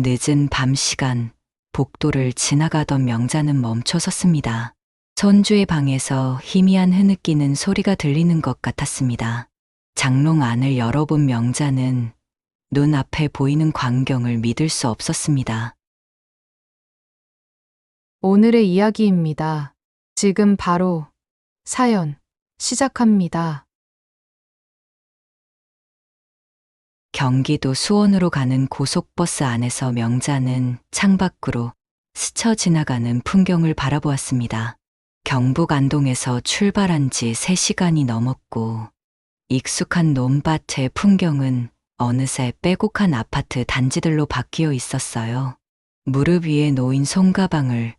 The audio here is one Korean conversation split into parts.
늦은 밤 시간, 복도를 지나가던 명자는 멈춰 섰습니다. 손주의 방에서 희미한 흐느끼는 소리가 들리는 것 같았습니다. 장롱 안을 열어본 명자는 눈앞에 보이는 광경을 믿을 수 없었습니다. 오늘의 이야기입니다. 지금 바로 사연 시작합니다. 경기도 수원으로 가는 고속버스 안에서 명자는 창밖으로 스쳐 지나가는 풍경을 바라보았습니다. 경북 안동에서 출발한 지 3시간이 넘었고 익숙한 논밭의 풍경은 어느새 빼곡한 아파트 단지들로 바뀌어 있었어요. 무릎 위에 놓인 손가방을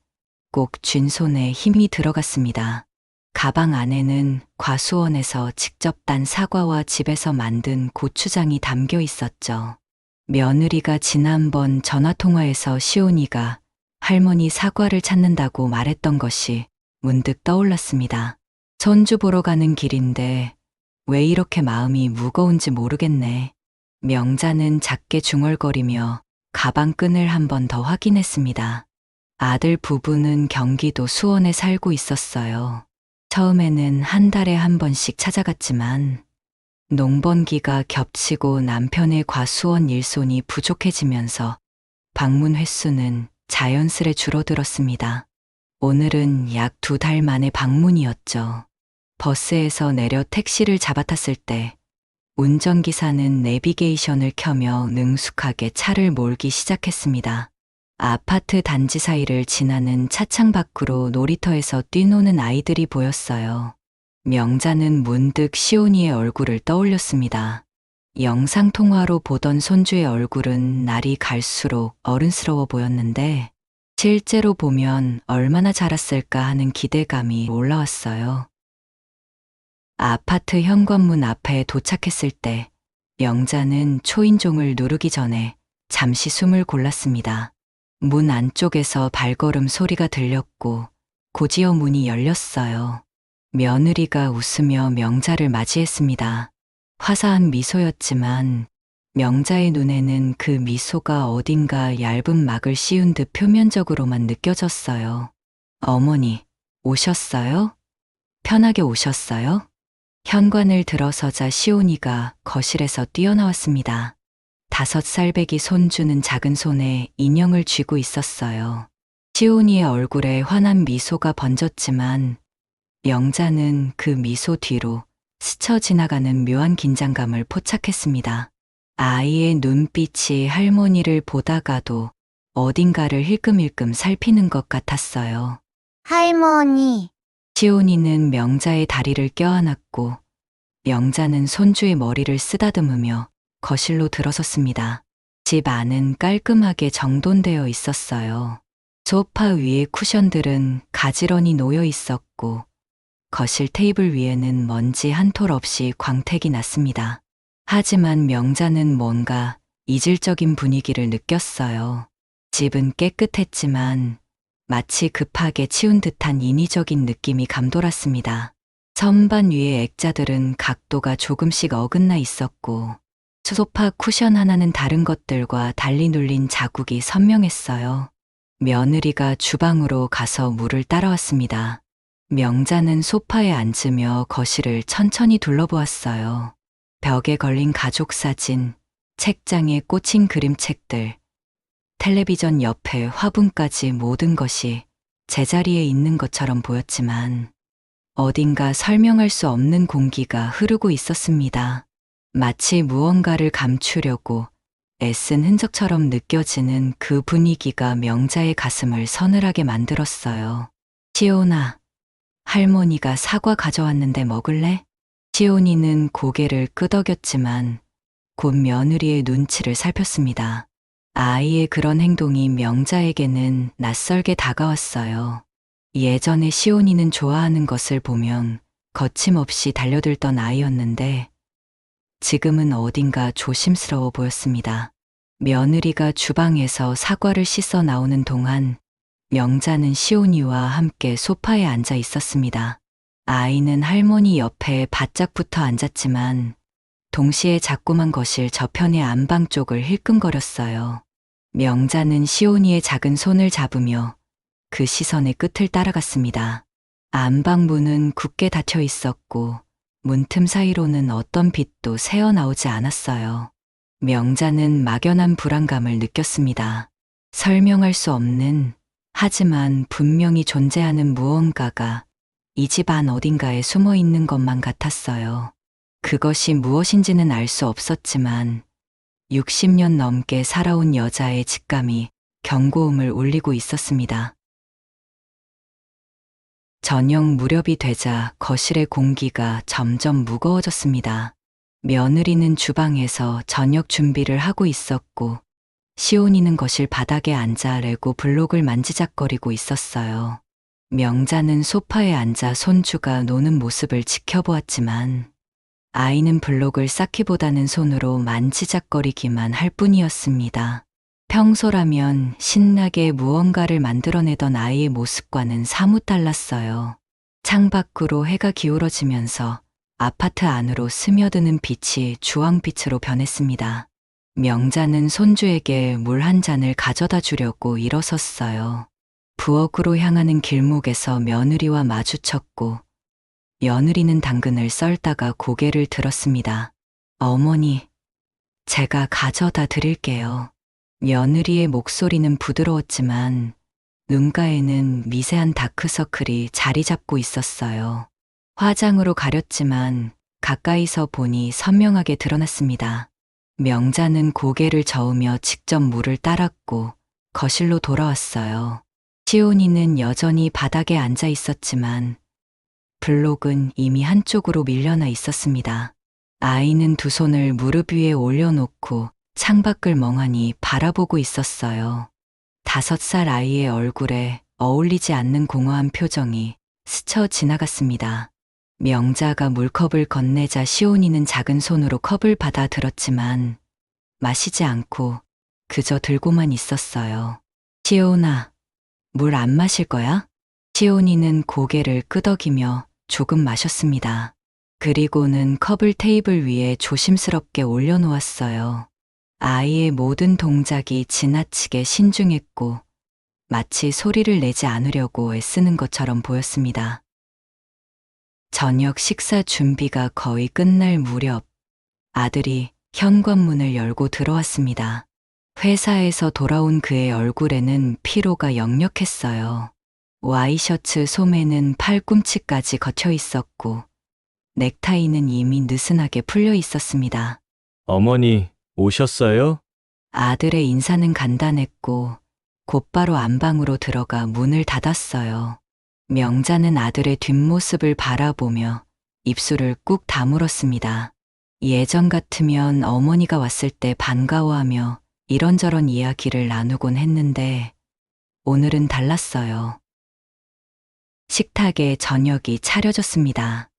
꼭 쥔 손에 힘이 들어갔습니다. 가방 안에는 과수원에서 직접 딴 사과와 집에서 만든 고추장이 담겨 있었죠. 며느리가 지난번 전화통화에서 시온이가 할머니 사과를 찾는다고 말했던 것이 문득 떠올랐습니다. 손주 보러 가는 길인데 왜 이렇게 마음이 무거운지 모르겠네. 명자는 작게 중얼거리며 가방 끈을 한 번 더 확인했습니다. 아들 부부는 경기도 수원에 살고 있었어요. 처음에는 한 달에 한 번씩 찾아갔지만 농번기가 겹치고 남편의 과수원 일손이 부족해지면서 방문 횟수는 자연스레 줄어들었습니다. 오늘은 약 2달 만의 방문이었죠. 버스에서 내려 택시를 잡아탔을 때 운전기사는 내비게이션을 켜며 능숙하게 차를 몰기 시작했습니다. 아파트 단지 사이를 지나는 차창 밖으로 놀이터에서 뛰노는 아이들이 보였어요. 명자는 문득 시온이의 얼굴을 떠올렸습니다. 영상통화로 보던 손주의 얼굴은 날이 갈수록 어른스러워 보였는데 실제로 보면 얼마나 자랐을까 하는 기대감이 올라왔어요. 아파트 현관문 앞에 도착했을 때 명자는 초인종을 누르기 전에 잠시 숨을 골랐습니다. 문 안쪽에서 발걸음 소리가 들렸고 고지어 문이 열렸어요. 며느리가 웃으며 명자를 맞이했습니다. 화사한 미소였지만 명자의 눈에는 그 미소가 어딘가 얇은 막을 씌운 듯 표면적으로만 느껴졌어요. 어머니, 오셨어요? 편하게 오셨어요? 현관을 들어서자 시온이가 거실에서 뛰어나왔습니다. 5살배기 손주는 작은 손에 인형을 쥐고 있었어요. 시온이의 얼굴에 환한 미소가 번졌지만 명자는 그 미소 뒤로 스쳐 지나가는 묘한 긴장감을 포착했습니다. 아이의 눈빛이 할머니를 보다가도 어딘가를 힐끔힐끔 살피는 것 같았어요. 할머니, 시온이는 명자의 다리를 껴안았고 명자는 손주의 머리를 쓰다듬으며 거실로 들어섰습니다. 집 안은 깔끔하게 정돈되어 있었어요. 소파 위의 쿠션들은 가지런히 놓여 있었고 거실 테이블 위에는 먼지 한 톨 없이 광택이 났습니다. 하지만 명자는 뭔가 이질적인 분위기를 느꼈어요. 집은 깨끗했지만 마치 급하게 치운 듯한 인위적인 느낌이 감돌았습니다. 선반 위의 액자들은 각도가 조금씩 어긋나 있었고 소파 쿠션 하나는 다른 것들과 달리 눌린 자국이 선명했어요. 며느리가 주방으로 가서 물을 따라왔습니다. 명자는 소파에 앉으며 거실을 천천히 둘러보았어요. 벽에 걸린 가족 사진, 책장에 꽂힌 그림책들, 텔레비전 옆에 화분까지 모든 것이 제자리에 있는 것처럼 보였지만 어딘가 설명할 수 없는 공기가 흐르고 있었습니다. 마치 무언가를 감추려고 애쓴 흔적처럼 느껴지는 그 분위기가 명자의 가슴을 서늘하게 만들었어요. 시온아, 할머니가 사과 가져왔는데 먹을래? 시온이는 고개를 끄덕였지만 곧 며느리의 눈치를 살폈습니다. 아이의 그런 행동이 명자에게는 낯설게 다가왔어요. 예전에 시온이는 좋아하는 것을 보면 거침없이 달려들던 아이였는데 지금은 어딘가 조심스러워 보였습니다. 며느리가 주방에서 사과를 씻어 나오는 동안 명자는 시온이와 함께 소파에 앉아 있었습니다. 아이는 할머니 옆에 바짝 붙어 앉았지만 동시에 자꾸만 거실 저편의 안방 쪽을 힐끔거렸어요. 명자는 시온이의 작은 손을 잡으며 그 시선의 끝을 따라갔습니다. 안방 문은 굳게 닫혀 있었고 문틈 사이로는 어떤 빛도 새어나오지 않았어요. 명자는 막연한 불안감을 느꼈습니다. 설명할 수 없는, 하지만 분명히 존재하는 무언가가 이 집 안 어딘가에 숨어 있는 것만 같았어요. 그것이 무엇인지는 알 수 없었지만 60년 넘게 살아온 여자의 직감이 경고음을 울리고 있었습니다. 저녁 무렵이 되자 거실의 공기가 점점 무거워졌습니다. 며느리는 주방에서 저녁 준비를 하고 있었고 시온이는 거실 바닥에 앉아 레고 블록을 만지작거리고 있었어요. 명자는 소파에 앉아 손주가 노는 모습을 지켜보았지만 아이는 블록을 쌓기보다는 손으로 만지작거리기만 할 뿐이었습니다. 평소라면 신나게 무언가를 만들어내던 아이의 모습과는 사뭇 달랐어요. 창밖으로 해가 기울어지면서 아파트 안으로 스며드는 빛이 주황빛으로 변했습니다. 명자는 손주에게 물 한 잔을 가져다 주려고 일어섰어요. 부엌으로 향하는 길목에서 며느리와 마주쳤고 며느리는 당근을 썰다가 고개를 들었습니다. 어머니, 제가 가져다 드릴게요. 며느리의 목소리는 부드러웠지만 눈가에는 미세한 다크서클이 자리 잡고 있었어요. 화장으로 가렸지만 가까이서 보니 선명하게 드러났습니다. 명자는 고개를 저으며 직접 물을 따랐고 거실로 돌아왔어요. 시온이는 여전히 바닥에 앉아 있었지만 블록은 이미 한쪽으로 밀려나 있었습니다. 아이는 두 손을 무릎 위에 올려놓고 창밖을 멍하니 바라보고 있었어요. 5살 아이의 얼굴에 어울리지 않는 공허한 표정이 스쳐 지나갔습니다. 명자가 물컵을 건네자 시온이는 작은 손으로 컵을 받아 들었지만 마시지 않고 그저 들고만 있었어요. 시온아, 물 안 마실 거야? 시온이는 고개를 끄덕이며 조금 마셨습니다. 그리고는 컵을 테이블 위에 조심스럽게 올려놓았어요. 아이의 모든 동작이 지나치게 신중했고 마치 소리를 내지 않으려고 애쓰는 것처럼 보였습니다. 저녁 식사 준비가 거의 끝날 무렵 아들이 현관문을 열고 들어왔습니다. 회사에서 돌아온 그의 얼굴에는 피로가 역력했어요. 와이셔츠 소매는 팔꿈치까지 걷혀 있었고 넥타이는 이미 느슨하게 풀려 있었습니다. 어머니, 오셨어요? 아들의 인사는 간단했고 곧바로 안방으로 들어가 문을 닫았어요. 명자는 아들의 뒷모습을 바라보며 입술을 꾹 다물었습니다. 예전 같으면 어머니가 왔을 때 반가워하며 이런저런 이야기를 나누곤 했는데 오늘은 달랐어요. 식탁에 저녁이 차려졌습니다.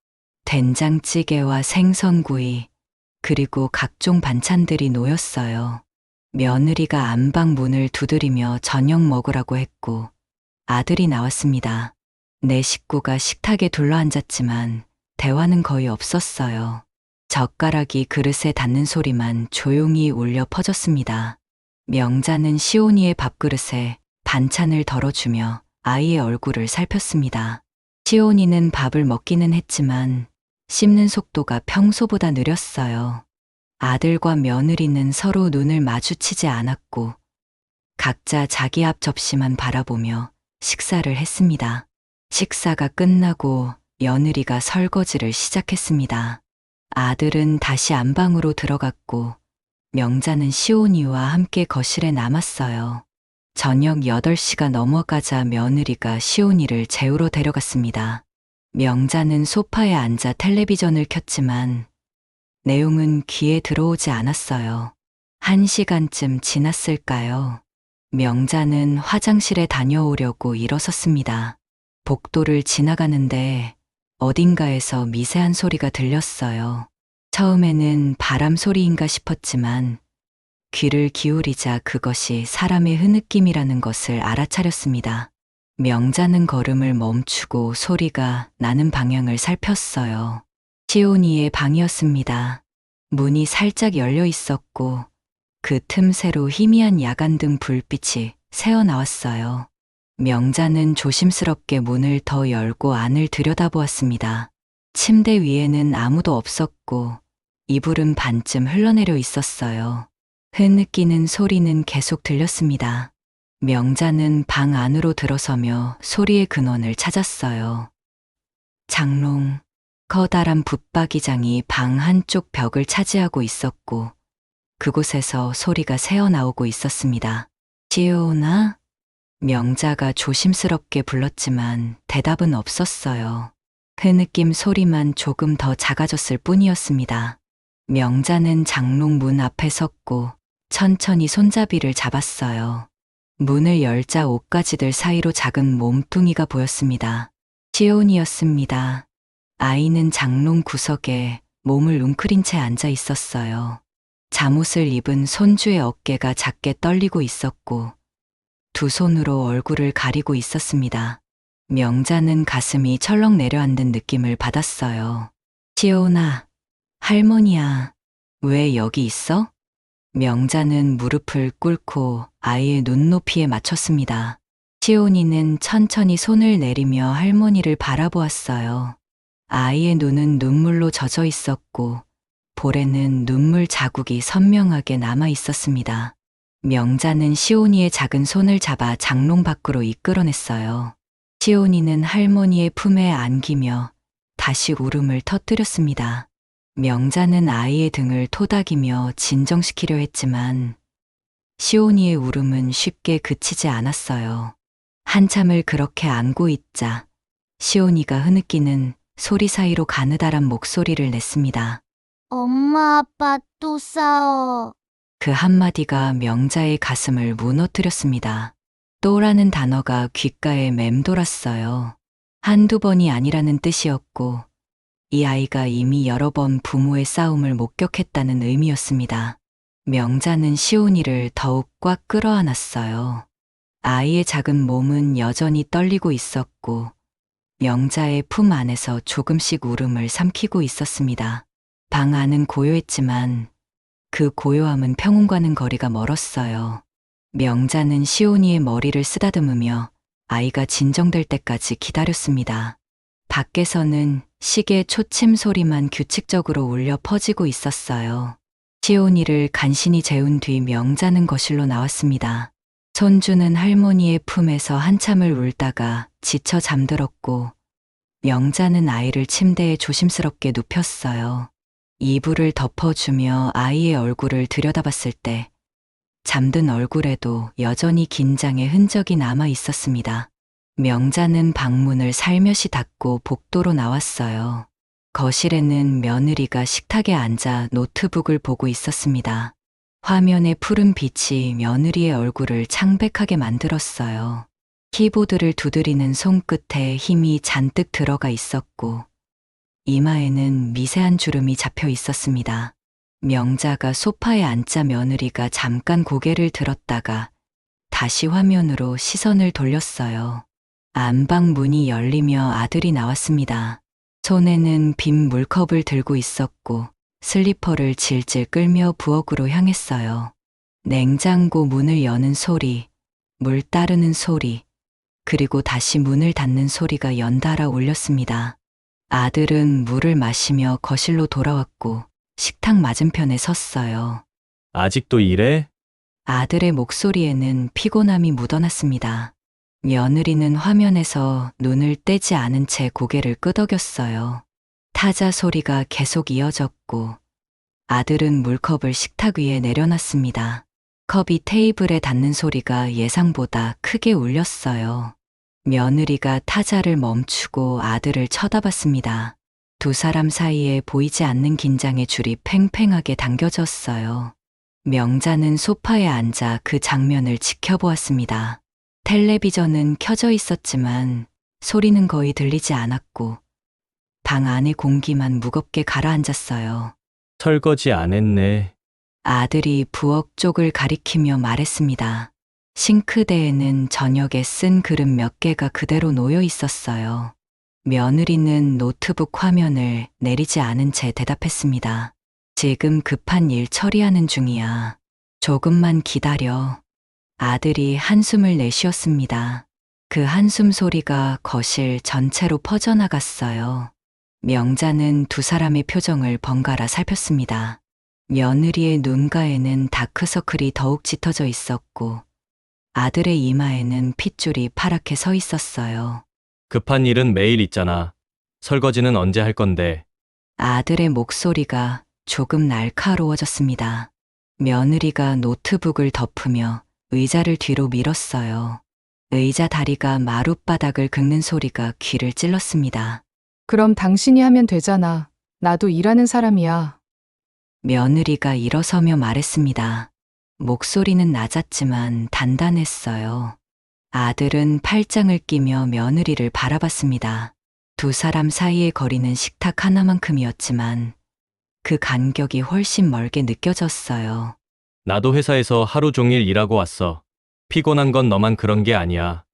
된장찌개와 생선구이, 그리고 각종 반찬들이 놓였어요. 며느리가 안방 문을 두드리며 저녁 먹으라고 했고 아들이 나왔습니다. 내 식구가 식탁에 둘러앉았지만 대화는 거의 없었어요. 젓가락이 그릇에 닿는 소리만 조용히 울려 퍼졌습니다. 명자는 시온이의 밥그릇에 반찬을 덜어주며 아이의 얼굴을 살폈습니다. 시온이는 밥을 먹기는 했지만 씹는 속도가 평소보다 느렸어요. 아들과 며느리는 서로 눈을 마주치지 않았고 각자 자기 앞 접시만 바라보며 식사를 했습니다. 식사가 끝나고 며느리가 설거지를 시작했습니다. 아들은 다시 안방으로 들어갔고 명자는 시온이와 함께 거실에 남았어요. 저녁 8시가 넘어가자 며느리가 시온이를 재우러 데려갔습니다. 명자는 소파에 앉아 텔레비전을 켰지만 내용은 귀에 들어오지 않았어요. 1시간쯤 지났을까요? 명자는 화장실에 다녀오려고 일어섰습니다. 복도를 지나가는데 어딘가에서 미세한 소리가 들렸어요. 처음에는 바람 소리인가 싶었지만 귀를 기울이자 그것이 사람의 흐느낌이라는 것을 알아차렸습니다. 명자는 걸음을 멈추고 소리가 나는 방향을 살폈어요. 시온이의 방이었습니다. 문이 살짝 열려 있었고 그 틈새로 희미한 야간등 불빛이 새어 나왔어요. 명자는 조심스럽게 문을 더 열고 안을 들여다보았습니다. 침대 위에는 아무도 없었고 이불은 반쯤 흘러내려 있었어요. 흐느끼는 소리는 계속 들렸습니다. 명자는 방 안으로 들어서며 소리의 근원을 찾았어요. 장롱, 커다란 붙박이장이 방 한쪽 벽을 차지하고 있었고 그곳에서 소리가 새어나오고 있었습니다. 지오나? 명자가 조심스럽게 불렀지만 대답은 없었어요. 흐느낌 소리만 조금 더 작아졌을 뿐이었습니다. 명자는 장롱 문 앞에 섰고 천천히 손잡이를 잡았어요. 문을 열자 옷가지들 사이로 작은 몸뚱이가 보였습니다. 시온이었습니다. 아이는 장롱 구석에 몸을 웅크린 채 앉아 있었어요. 잠옷을 입은 손주의 어깨가 작게 떨리고 있었고 두 손으로 얼굴을 가리고 있었습니다. 명자는 가슴이 철렁 내려앉는 느낌을 받았어요. 시온아, 할머니야, 왜 여기 있어? 명자는 무릎을 꿇고 아이의 눈높이에 맞췄습니다. 시온이는 천천히 손을 내리며 할머니를 바라보았어요. 아이의 눈은 눈물로 젖어 있었고 볼에는 눈물 자국이 선명하게 남아 있었습니다. 명자는 시온이의 작은 손을 잡아 장롱 밖으로 이끌어냈어요. 시온이는 할머니의 품에 안기며 다시 울음을 터뜨렸습니다. 명자는 아이의 등을 토닥이며 진정시키려 했지만 시온이의 울음은 쉽게 그치지 않았어요. 한참을 그렇게 안고 있자 시온이가 흐느끼는 소리 사이로 가느다란 목소리를 냈습니다. 엄마 아빠 또 싸워. 그 한마디가 명자의 가슴을 무너뜨렸습니다. 또라는 단어가 귓가에 맴돌았어요. 한두 번이 아니라는 뜻이었고 이 아이가 이미 여러 번 부모의 싸움을 목격했다는 의미였습니다. 명자는 시온이를 더욱 꽉 끌어안았어요. 아이의 작은 몸은 여전히 떨리고 있었고 명자의 품 안에서 조금씩 울음을 삼키고 있었습니다. 방 안은 고요했지만 그 고요함은 평온과는 거리가 멀었어요. 명자는 시온이의 머리를 쓰다듬으며 아이가 진정될 때까지 기다렸습니다. 밖에서는 시계 초침 소리만 규칙적으로 울려 퍼지고 있었어요. 시온이를 간신히 재운 뒤 명자는 거실로 나왔습니다. 손주는 할머니의 품에서 한참을 울다가 지쳐 잠들었고 명자는 아이를 침대에 조심스럽게 눕혔어요. 이불을 덮어주며 아이의 얼굴을 들여다봤을 때 잠든 얼굴에도 여전히 긴장의 흔적이 남아 있었습니다. 명자는 방문을 살며시 닫고 복도로 나왔어요. 거실에는 며느리가 식탁에 앉아 노트북을 보고 있었습니다. 화면의 푸른 빛이 며느리의 얼굴을 창백하게 만들었어요. 키보드를 두드리는 손끝에 힘이 잔뜩 들어가 있었고 이마에는 미세한 주름이 잡혀 있었습니다. 명자가 소파에 앉자 며느리가 잠깐 고개를 들었다가 다시 화면으로 시선을 돌렸어요. 안방 문이 열리며 아들이 나왔습니다. 손에는 빈 물컵을 들고 있었고 슬리퍼를 질질 끌며 부엌으로 향했어요. 냉장고 문을 여는 소리, 물 따르는 소리, 그리고 다시 문을 닫는 소리가 연달아 울렸습니다. 아들은 물을 마시며 거실로 돌아왔고 식탁 맞은편에 섰어요. 아직도 이래? 아들의 목소리에는 피곤함이 묻어났습니다. 며느리는 화면에서 눈을 떼지 않은 채 고개를 끄덕였어요. 타자 소리가 계속 이어졌고 아들은 물컵을 식탁 위에 내려놨습니다. 컵이 테이블에 닿는 소리가 예상보다 크게 울렸어요. 며느리가 타자를 멈추고 아들을 쳐다봤습니다. 두 사람 사이에 보이지 않는 긴장의 줄이 팽팽하게 당겨졌어요. 명자는 소파에 앉아 그 장면을 지켜보았습니다. 텔레비전은 켜져 있었지만 소리는 거의 들리지 않았고 방 안의 공기만 무겁게 가라앉았어요. 설거지 안 했네. 아들이 부엌 쪽을 가리키며 말했습니다. 싱크대에는 저녁에 쓴 그릇 몇 개가 그대로 놓여 있었어요. 며느리는 노트북 화면을 내리지 않은 채 대답했습니다. 지금 급한 일 처리하는 중이야. 조금만 기다려. 아들이 한숨을 내쉬었습니다. 그 한숨 소리가 거실 전체로 퍼져나갔어요. 명자는 두 사람의 표정을 번갈아 살폈습니다. 며느리의 눈가에는 다크서클이 더욱 짙어져 있었고 아들의 이마에는 핏줄이 파랗게 서 있었어요. 급한 일은 매일 있잖아. 설거지는 언제 할 건데? 아들의 목소리가 조금 날카로워졌습니다. 며느리가 노트북을 덮으며 의자를 뒤로 밀었어요. 의자 다리가 마룻바닥을 긁는 소리가 귀를 찔렀습니다. 그럼 당신이 하면 되잖아. 나도 일하는 사람이야. 며느리가 일어서며 말했습니다. 목소리는 낮았지만 단단했어요. 아들은 팔짱을 끼며 며느리를 바라봤습니다. 두 사람 사이의 거리는 식탁 하나만큼이었지만 그 간격이 훨씬 멀게 느껴졌어요. 나도 회사에서 하루 종일 일하고 왔어. 피곤한 건 너만 그런 게 아니야.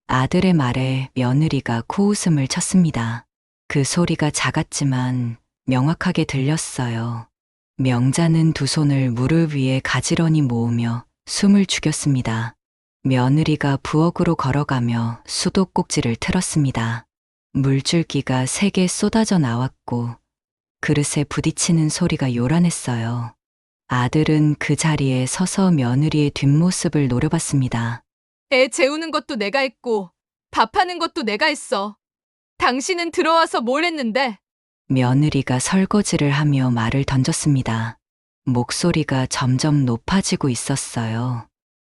아들의 말에 며느리가 코웃음을 쳤습니다. 그 소리가 작았지만 명확하게 들렸어요. 명자는 두 손을 무릎 위에 가지런히 모으며 숨을 죽였습니다. 며느리가 부엌으로 걸어가며 수도꼭지를 틀었습니다. 물줄기가 세게 쏟아져 나왔고 그릇에 부딪히는 소리가 요란했어요. 아들은 그 자리에 서서 며느리의 뒷모습을 노려봤습니다. 애 재우는 것도 내가 했고 밥하는 것도 내가 했어. 당신은 들어와서 뭘 했는데? 며느리가 설거지를 하며 말을 던졌습니다. 목소리가 점점 높아지고 있었어요.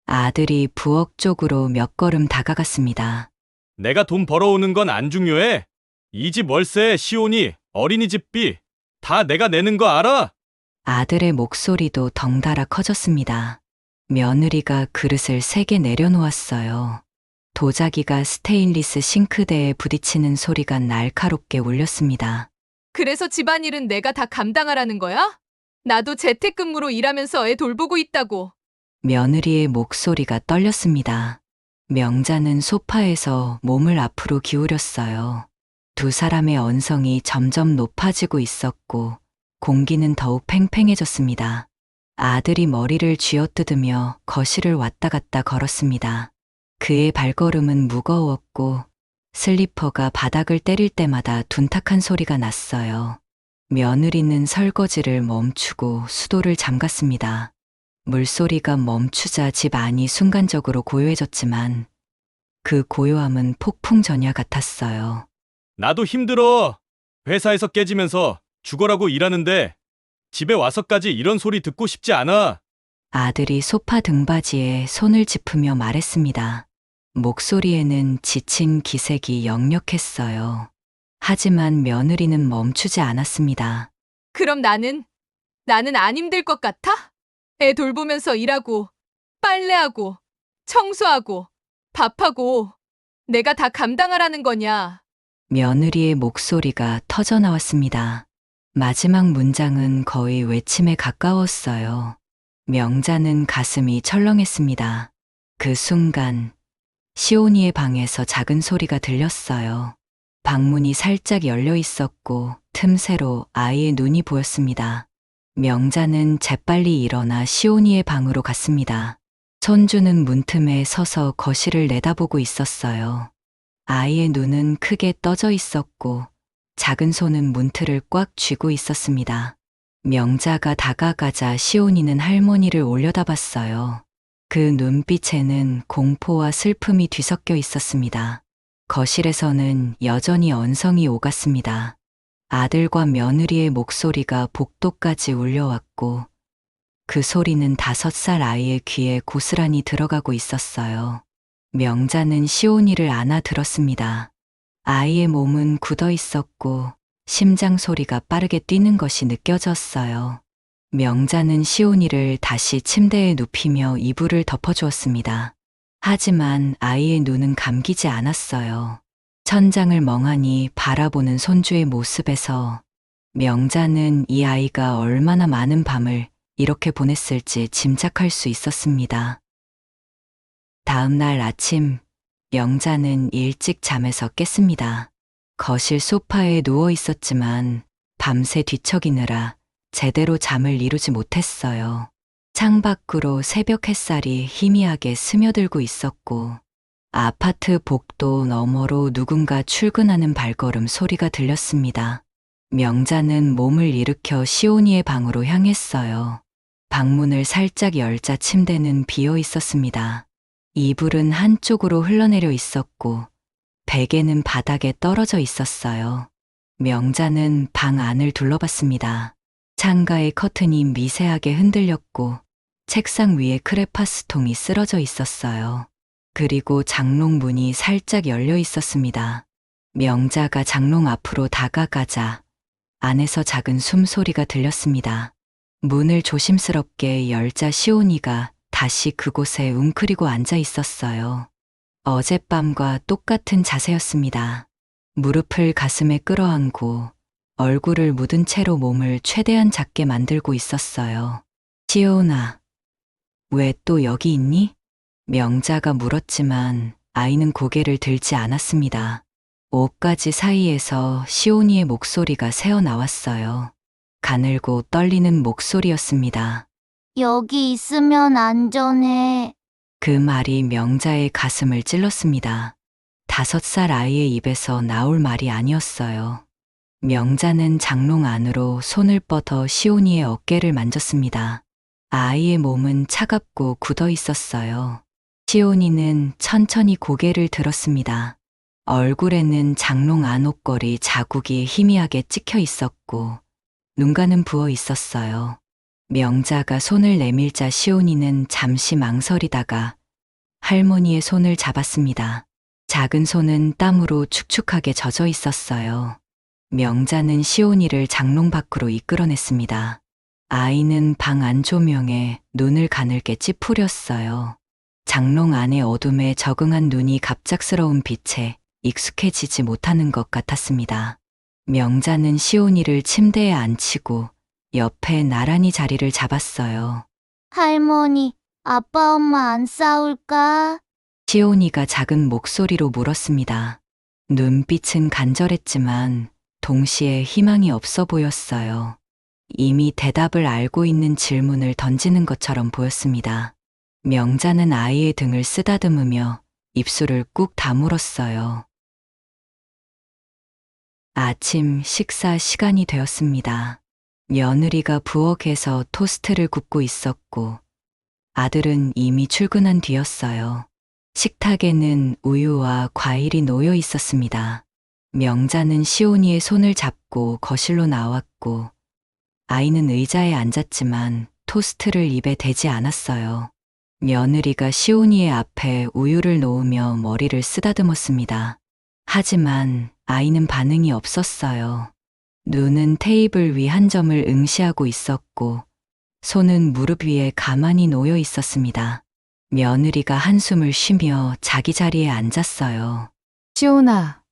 아들이 부엌 쪽으로 몇 걸음 다가갔습니다. 내가 돈 벌어오는 건 안 중요해. 이 집 월세, 시온이, 어린이집비 다 내가 내는 거 알아? 아들의 목소리도 덩달아 커졌습니다. 며느리가 그릇을 세게 내려놓았어요. 도자기가 스테인리스 싱크대에 부딪히는 소리가 날카롭게 울렸습니다. 그래서 집안일은 내가 다 감당하라는 거야? 나도 재택근무로 일하면서 애 돌보고 있다고. 며느리의 목소리가 떨렸습니다. 명자는 소파에서 몸을 앞으로 기울였어요. 두 사람의 언성이 점점 높아지고 있었고 공기는 더욱 팽팽해졌습니다. 아들이 머리를 쥐어뜯으며 거실을 왔다 갔다 걸었습니다. 그의 발걸음은 무거웠고 슬리퍼가 바닥을 때릴 때마다 둔탁한 소리가 났어요. 며느리는 설거지를 멈추고 수도를 잠갔습니다. 물소리가 멈추자 집 안이 순간적으로 고요해졌지만 그 고요함은 폭풍 전야 같았어요. 나도 힘들어. 회사에서 깨지면서 죽어라고 일하는데 집에 와서까지 이런 소리 듣고 싶지 않아. 아들이 소파 등받이에 손을 짚으며 말했습니다. 목소리에는 지친 기색이 역력했어요. 하지만 며느리는 멈추지 않았습니다. 그럼 나는 안 힘들 것 같아? 애 돌보면서 일하고, 빨래하고, 청소하고, 밥하고, 내가 다 감당하라는 거냐? 며느리의 목소리가 터져나왔습니다. 마지막 문장은 거의 외침에 가까웠어요. 명자는 가슴이 철렁했습니다. 그 순간 시온이의 방에서 작은 소리가 들렸어요. 방문이 살짝 열려 있었고 틈새로 아이의 눈이 보였습니다. 명자는 재빨리 일어나 시온이의 방으로 갔습니다. 손주는 문틈에 서서 거실을 내다보고 있었어요. 아이의 눈은 크게 떠져 있었고 작은 손은 문틀을 꽉 쥐고 있었습니다. 명자가 다가가자 시온이는 할머니를 올려다봤어요. 그 눈빛에는 공포와 슬픔이 뒤섞여 있었습니다. 거실에서는 여전히 언성이 오갔습니다. 아들과 며느리의 목소리가 복도까지 울려왔고 그 소리는 5살 아이의 귀에 고스란히 들어가고 있었어요. 명자는 시온이를 안아 들었습니다. 아이의 몸은 굳어 있었고 심장 소리가 빠르게 뛰는 것이 느껴졌어요. 명자는 시온이를 다시 침대에 눕히며 이불을 덮어주었습니다. 하지만 아이의 눈은 감기지 않았어요. 천장을 멍하니 바라보는 손주의 모습에서 명자는 이 아이가 얼마나 많은 밤을 이렇게 보냈을지 짐작할 수 있었습니다. 다음 날 아침, 명자는 일찍 잠에서 깼습니다. 거실 소파에 누워 있었지만 밤새 뒤척이느라 제대로 잠을 이루지 못했어요. 창밖으로 새벽 햇살이 희미하게 스며들고 있었고, 아파트 복도 너머로 누군가 출근하는 발걸음 소리가 들렸습니다. 명자는 몸을 일으켜 시온이의 방으로 향했어요. 방문을 살짝 열자 침대는 비어 있었습니다. 이불은 한쪽으로 흘러내려 있었고, 베개는 바닥에 떨어져 있었어요. 명자는 방 안을 둘러봤습니다. 창가의 커튼이 미세하게 흔들렸고, 책상 위에 크레파스통이 쓰러져 있었어요. 그리고 장롱 문이 살짝 열려 있었습니다. 명자가 장롱 앞으로 다가가자 안에서 작은 숨소리가 들렸습니다. 문을 조심스럽게 열자 시온이가 다시 그곳에 웅크리고 앉아 있었어요. 어젯밤과 똑같은 자세였습니다. 무릎을 가슴에 끌어안고 얼굴을 묻은 채로 몸을 최대한 작게 만들고 있었어요. 시온아, 왜 또 여기 있니? 명자가 물었지만 아이는 고개를 들지 않았습니다. 옷가지 사이에서 시온이의 목소리가 새어나왔어요. 가늘고 떨리는 목소리였습니다. 여기 있으면 안전해. 그 말이 명자의 가슴을 찔렀습니다. 5살 아이의 입에서 나올 말이 아니었어요. 명자는 장롱 안으로 손을 뻗어 시온이의 어깨를 만졌습니다. 아이의 몸은 차갑고 굳어 있었어요. 시온이는 천천히 고개를 들었습니다. 얼굴에는 장롱 안 옷걸이 자국이 희미하게 찍혀 있었고 눈가는 부어 있었어요. 명자가 손을 내밀자 시온이는 잠시 망설이다가 할머니의 손을 잡았습니다. 작은 손은 땀으로 축축하게 젖어 있었어요. 명자는 시온이를 장롱 밖으로 이끌어냈습니다. 아이는 방 안 조명에 눈을 가늘게 찌푸렸어요. 장롱 안의 어둠에 적응한 눈이 갑작스러운 빛에 익숙해지지 못하는 것 같았습니다. 명자는 시온이를 침대에 앉히고 옆에 나란히 자리를 잡았어요. 할머니, 아빠 엄마 안 싸울까? 시온이가 작은 목소리로 물었습니다. 눈빛은 간절했지만 동시에 희망이 없어 보였어요. 이미 대답을 알고 있는 질문을 던지는 것처럼 보였습니다. 명자는 아이의 등을 쓰다듬으며 입술을 꾹 다물었어요. 아침 식사 시간이 되었습니다. 며느리가 부엌에서 토스트를 굽고 있었고 아들은 이미 출근한 뒤였어요. 식탁에는 우유와 과일이 놓여 있었습니다. 명자는 시온이의 손을 잡고 거실로 나왔고 아이는 의자에 앉았지만 토스트를 입에 대지 않았어요. 며느리가 시온이의 앞에 우유를 놓으며 머리를 쓰다듬었습니다. 하지만 아이는 반응이 없었어요. 눈은 테이블 위 한 점을 응시하고 있었고 손은 무릎 위에 가만히 놓여 있었습니다. 며느리가 한숨을 쉬며 자기 자리에 앉았어요. 시온아,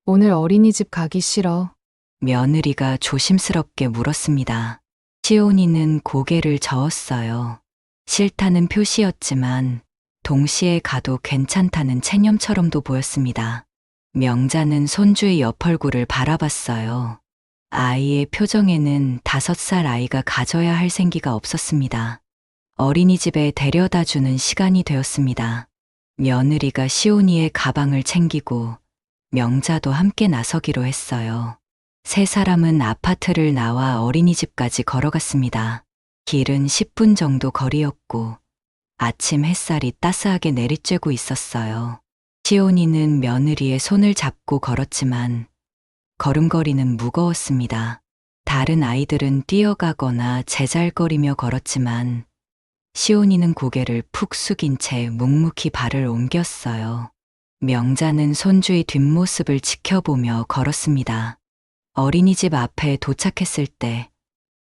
오늘 어린이집 가기 싫어. 며느리가 조심스럽게 물었습니다. 시온이는 고개를 저었어요. 싫다는 표시였지만 동시에 가도 괜찮다는 체념처럼도 보였습니다. 명자는 손주의 옆 얼굴을 바라봤어요. 아이의 표정에는 5살 아이가 가져야 할 생기가 없었습니다. 어린이집에 데려다 주는 시간이 되었습니다. 며느리가 시온이의 가방을 챙기고 명자도 함께 나서기로 했어요. 세 사람은 아파트를 나와 어린이집까지 걸어갔습니다. 길은 10분 정도 거리였고 아침 햇살이 따스하게 내리쬐고 있었어요. 시온이는 며느리의 손을 잡고 걸었지만 걸음걸이는 무거웠습니다. 다른 아이들은 뛰어가거나 제잘거리며 걸었지만 시온이는 고개를 푹 숙인 채 묵묵히 발을 옮겼어요. 명자는 손주의 뒷모습을 지켜보며 걸었습니다. 어린이집 앞에 도착했을 때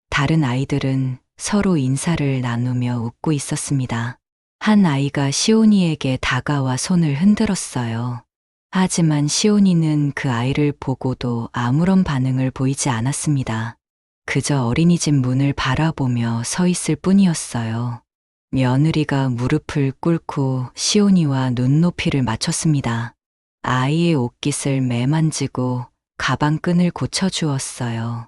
다른 아이들은 서로 인사를 나누며 웃고 있었습니다. 한 아이가 시온이에게 다가와 손을 흔들었어요. 하지만 시온이는 그 아이를 보고도 아무런 반응을 보이지 않았습니다. 그저 어린이집 문을 바라보며 서 있을 뿐이었어요. 며느리가 무릎을 꿇고 시온이와 눈높이를 맞췄습니다. 아이의 옷깃을 매만지고 가방끈을 고쳐주었어요.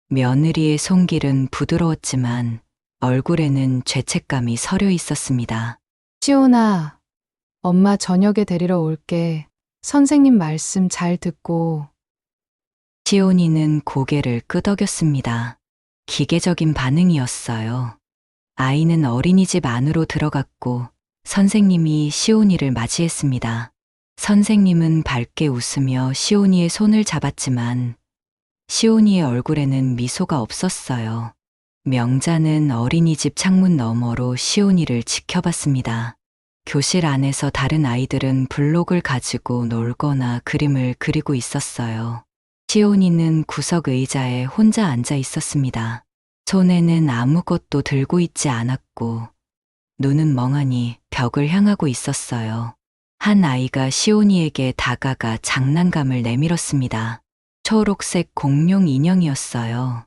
며느리의 손길은 부드러웠지만 얼굴에는 죄책감이 서려 있었습니다. 시온아, 엄마 저녁에 데리러 올게. 선생님 말씀 잘 듣고. 시온이는 고개를 끄덕였습니다. 기계적인 반응이었어요. 아이는 어린이집 안으로 들어갔고 선생님이 시온이를 맞이했습니다. 선생님은 밝게 웃으며 시온이의 손을 잡았지만 시온이의 얼굴에는 미소가 없었어요. 명자는 어린이집 창문 너머로 시온이를 지켜봤습니다. 교실 안에서 다른 아이들은 블록을 가지고 놀거나 그림을 그리고 있었어요. 시온이는 구석 의자에 혼자 앉아 있었습니다. 손에는 아무것도 들고 있지 않았고 눈은 멍하니 벽을 향하고 있었어요. 한 아이가 시온이에게 다가가 장난감을 내밀었습니다. 초록색 공룡 인형이었어요.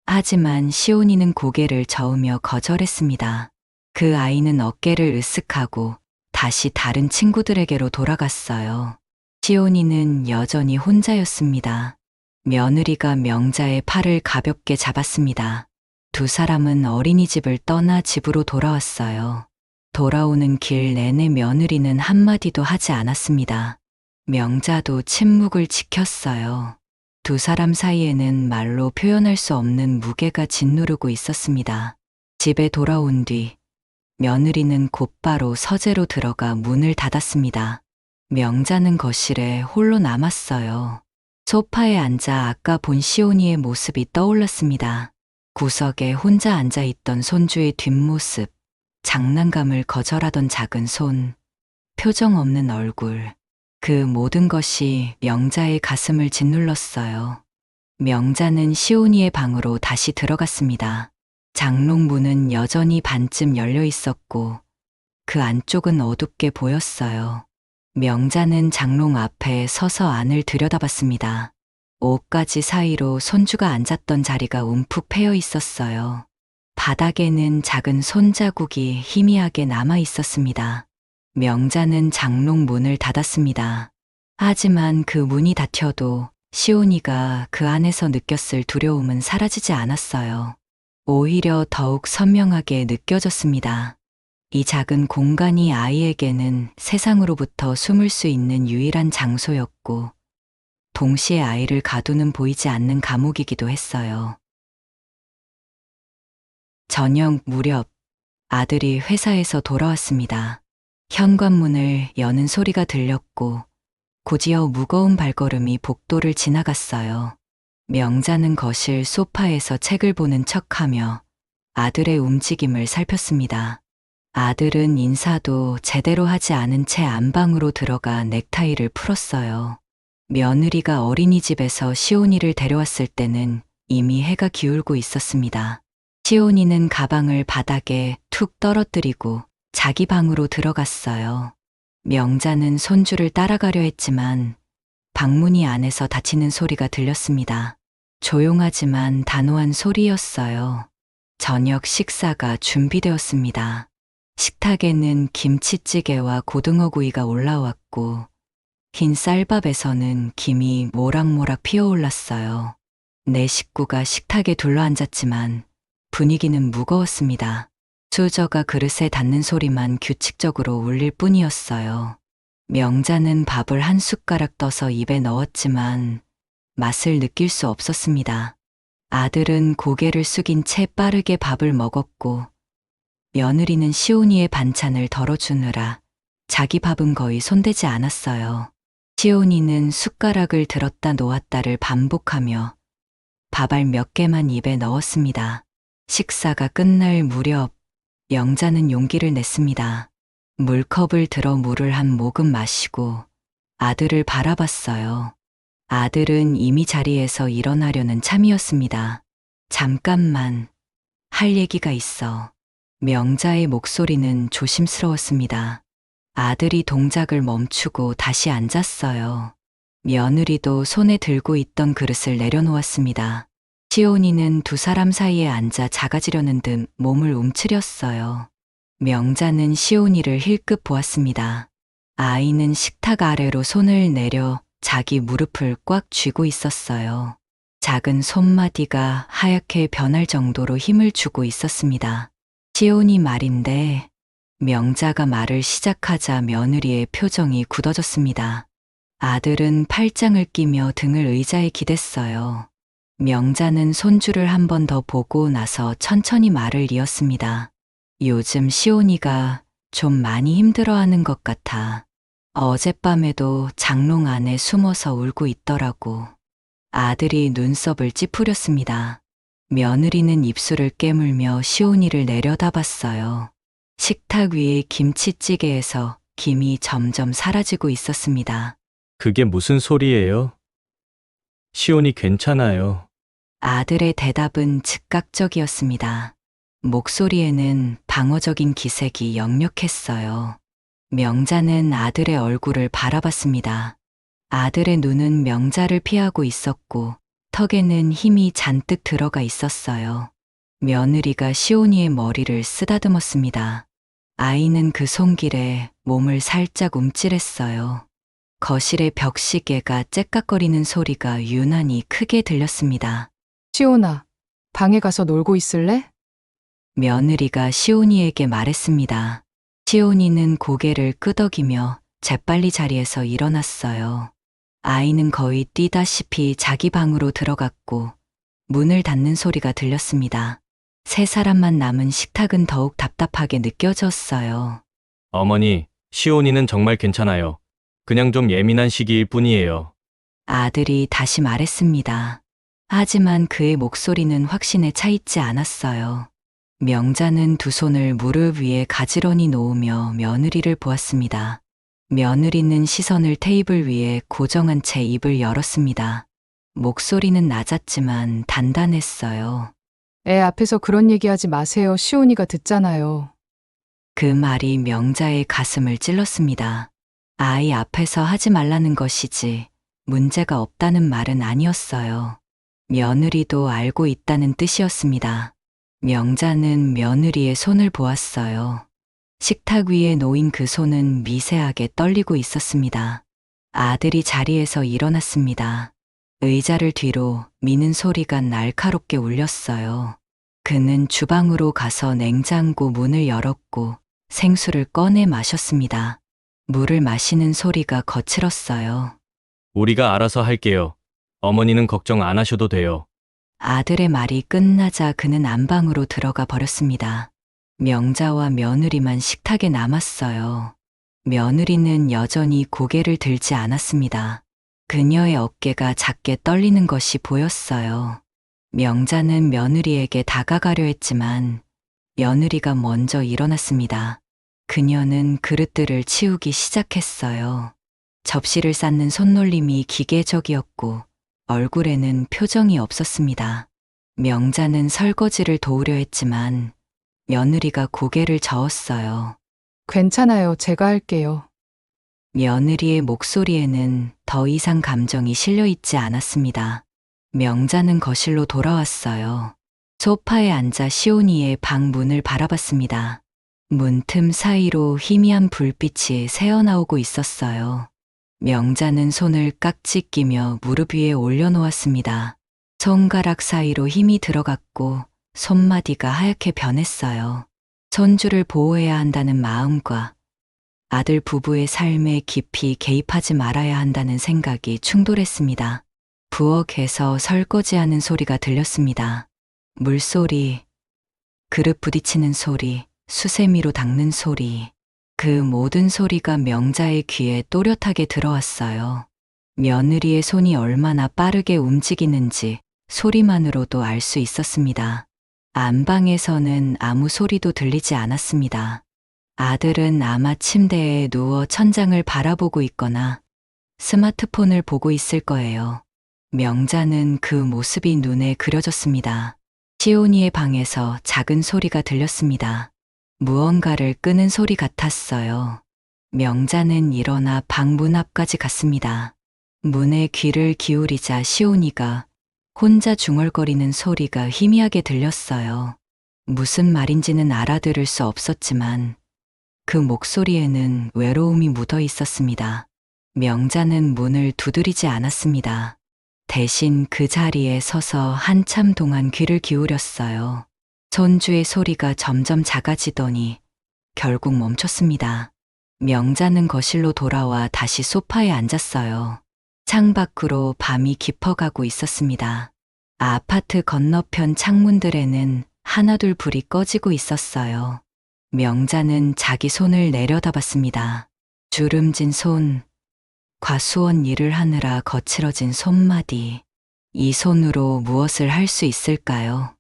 하지만 시온이는 고개를 저으며 거절했습니다. 그 아이는 어깨를 으쓱하고 다시 다른 친구들에게로 돌아갔어요. 시온이는 여전히 혼자였습니다. 며느리가 명자의 팔을 가볍게 잡았습니다. 두 사람은 어린이집을 떠나 집으로 돌아왔어요. 돌아오는 길 내내 며느리는 한마디도 하지 않았습니다. 명자도 침묵을 지켰어요. 두 사람 사이에는 말로 표현할 수 없는 무게가 짓누르고 있었습니다. 집에 돌아온 뒤 며느리는 곧바로 서재로 들어가 문을 닫았습니다. 명자는 거실에 홀로 남았어요. 소파에 앉아 아까 본 시온이의 모습이 떠올랐습니다. 구석에 혼자 앉아있던 손주의 뒷모습, 장난감을 거절하던 작은 손, 표정 없는 얼굴, 그 모든 것이 명자의 가슴을 짓눌렀어요. 명자는 시온이의 방으로 다시 들어갔습니다. 장롱 문은 여전히 반쯤 열려 있었고 그 안쪽은 어둡게 보였어요. 명자는 장롱 앞에 서서 안을 들여다봤습니다. 옷가지 사이로 손주가 앉았던 자리가 움푹 패여 있었어요. 바닥에는 작은 손자국이 희미하게 남아 있었습니다. 명자는 장롱 문을 닫았습니다. 하지만 그 문이 닫혀도 시온이가 그 안에서 느꼈을 두려움은 사라지지 않았어요. 오히려 더욱 선명하게 느껴졌습니다. 이 작은 공간이 아이에게는 세상으로부터 숨을 수 있는 유일한 장소였고, 동시에 아이를 가두는 보이지 않는 감옥이기도 했어요. 저녁 무렵 아들이 회사에서 돌아왔습니다. 현관문을 여는 소리가 들렸고 곧이어 무거운 발걸음이 복도를 지나갔어요. 명자는 거실 소파에서 책을 보는 척하며 아들의 움직임을 살폈습니다. 아들은 인사도 제대로 하지 않은 채 안방으로 들어가 넥타이를 풀었어요. 며느리가 어린이집에서 시온이를 데려왔을 때는 이미 해가 기울고 있었습니다. 시온이는 가방을 바닥에 툭 떨어뜨리고 자기 방으로 들어갔어요. 명자는 손주를 따라가려 했지만 방문이 안에서 닫히는 소리가 들렸습니다. 조용하지만 단호한 소리였어요. 저녁 식사가 준비되었습니다. 식탁에는 김치찌개와 고등어구이가 올라왔고 흰 쌀밥에서는 김이 모락모락 피어올랐어요. 네 식구가 식탁에 둘러앉았지만 분위기는 무거웠습니다. 수저가 그릇에 닿는 소리만 규칙적으로 울릴 뿐이었어요. 명자는 밥을 한 숟가락 떠서 입에 넣었지만 맛을 느낄 수 없었습니다. 아들은 고개를 숙인 채 빠르게 밥을 먹었고 며느리는 시온이의 반찬을 덜어주느라 자기 밥은 거의 손대지 않았어요. 시온이는 숟가락을 들었다 놓았다를 반복하며 밥알 몇 개만 입에 넣었습니다. 식사가 끝날 무렵 명자는 용기를 냈습니다. 물컵을 들어 물을 한 모금 마시고 아들을 바라봤어요. 아들은 이미 자리에서 일어나려는 참이었습니다. 잠깐만, 할 얘기가 있어. 명자의 목소리는 조심스러웠습니다. 아들이 동작을 멈추고 다시 앉았어요. 며느리도 손에 들고 있던 그릇을 내려놓았습니다. 시온이는 두 사람 사이에 앉아 작아지려는 듯 몸을 움츠렸어요. 명자는 시온이를 힐끗 보았습니다. 아이는 식탁 아래로 손을 내려 자기 무릎을 꽉 쥐고 있었어요. 작은 손마디가 하얗게 변할 정도로 힘을 주고 있었습니다. 시온이 말인데 명자가 말을 시작하자 며느리의 표정이 굳어졌습니다. 아들은 팔짱을 끼며 등을 의자에 기댔어요. 명자는 손주를 한 번 더 보고 나서 천천히 말을 이었습니다. 요즘 시온이가 좀 많이 힘들어하는 것 같아. 어젯밤에도 장롱 안에 숨어서 울고 있더라고. 아들이 눈썹을 찌푸렸습니다. 며느리는 입술을 깨물며 시온이를 내려다봤어요. 식탁 위에 김치찌개에서 김이 점점 사라지고 있었습니다. 그게 무슨 소리예요? 시온이 괜찮아요. 아들의 대답은 즉각적이었습니다. 목소리에는 방어적인 기색이 역력했어요. 명자는 아들의 얼굴을 바라봤습니다. 아들의 눈은 명자를 피하고 있었고 턱에는 힘이 잔뜩 들어가 있었어요. 며느리가 시온이의 머리를 쓰다듬었습니다. 아이는 그 손길에 몸을 살짝 움찔했어요. 거실의 벽시계가 째깍거리는 소리가 유난히 크게 들렸습니다. 시온아, 방에 가서 놀고 있을래? 며느리가 시온이에게 말했습니다. 시온이는 고개를 끄덕이며 재빨리 자리에서 일어났어요. 아이는 거의 뛰다시피 자기 방으로 들어갔고 문을 닫는 소리가 들렸습니다. 세 사람만 남은 식탁은 더욱 답답하게 느껴졌어요. 어머니, 시온이는 정말 괜찮아요. 그냥 좀 예민한 시기일 뿐이에요. 아들이 다시 말했습니다. 하지만 그의 목소리는 확신에 차 있지 않았어요. 명자는 두 손을 무릎 위에 가지런히 놓으며 며느리를 보았습니다. 며느리는 시선을 테이블 위에 고정한 채 입을 열었습니다. 목소리는 낮았지만 단단했어요. 애 앞에서 그런 얘기하지 마세요. 시온이가 듣잖아요. 그 말이 명자의 가슴을 찔렀습니다. 아이 앞에서 하지 말라는 것이지 문제가 없다는 말은 아니었어요. 며느리도 알고 있다는 뜻이었습니다. 명자는 며느리의 손을 보았어요. 식탁 위에 놓인 그 손은 미세하게 떨리고 있었습니다. 아들이 자리에서 일어났습니다. 의자를 뒤로 미는 소리가 날카롭게 울렸어요. 그는 주방으로 가서 냉장고 문을 열었고 생수를 꺼내 마셨습니다. 물을 마시는 소리가 거칠었어요. 우리가 알아서 할게요. 어머니는 걱정 안 하셔도 돼요. 아들의 말이 끝나자 그는 안방으로 들어가 버렸습니다. 명자와 며느리만 식탁에 남았어요. 며느리는 여전히 고개를 들지 않았습니다. 그녀의 어깨가 작게 떨리는 것이 보였어요. 명자는 며느리에게 다가가려 했지만 며느리가 먼저 일어났습니다. 그녀는 그릇들을 치우기 시작했어요. 접시를 쌓는 손놀림이 기계적이었고 얼굴에는 표정이 없었습니다. 명자는 설거지를 도우려 했지만 며느리가 고개를 저었어요. 괜찮아요. 제가 할게요. 며느리의 목소리에는 더 이상 감정이 실려 있지 않았습니다. 명자는 거실로 돌아왔어요. 소파에 앉아 시온이의 방 문을 바라봤습니다. 문틈 사이로 희미한 불빛이 새어나오고 있었어요. 명자는 손을 깍지 끼며 무릎 위에 올려놓았습니다. 손가락 사이로 힘이 들어갔고 손마디가 하얗게 변했어요. 손주를 보호해야 한다는 마음과 아들 부부의 삶에 깊이 개입하지 말아야 한다는 생각이 충돌했습니다. 부엌에서 설거지하는 소리가 들렸습니다. 물소리, 그릇 부딪히는 소리, 수세미로 닦는 소리. 그 모든 소리가 명자의 귀에 또렷하게 들어왔어요. 며느리의 손이 얼마나 빠르게 움직이는지 소리만으로도 알 수 있었습니다. 안방에서는 아무 소리도 들리지 않았습니다. 아들은 아마 침대에 누워 천장을 바라보고 있거나 스마트폰을 보고 있을 거예요. 명자는 그 모습이 눈에 그려졌습니다. 시온이의 방에서 작은 소리가 들렸습니다. 무언가를 끄는 소리 같았어요. 명자는 일어나 방 문 앞까지 갔습니다. 문에 귀를 기울이자 시온이가 혼자 중얼거리는 소리가 희미하게 들렸어요. 무슨 말인지는 알아들을 수 없었지만 그 목소리에는 외로움이 묻어 있었습니다. 명자는 문을 두드리지 않았습니다. 대신 그 자리에 서서 한참 동안 귀를 기울였어요. 손주의 소리가 점점 작아지더니 결국 멈췄습니다. 명자는 거실로 돌아와 다시 소파에 앉았어요. 창밖으로 밤이 깊어가고 있었습니다. 아파트 건너편 창문들에는 하나둘 불이 꺼지고 있었어요. 명자는 자기 손을 내려다봤습니다. 주름진 손, 과수원 일을 하느라 거칠어진 손마디. 이 손으로 무엇을 할 수 있을까요?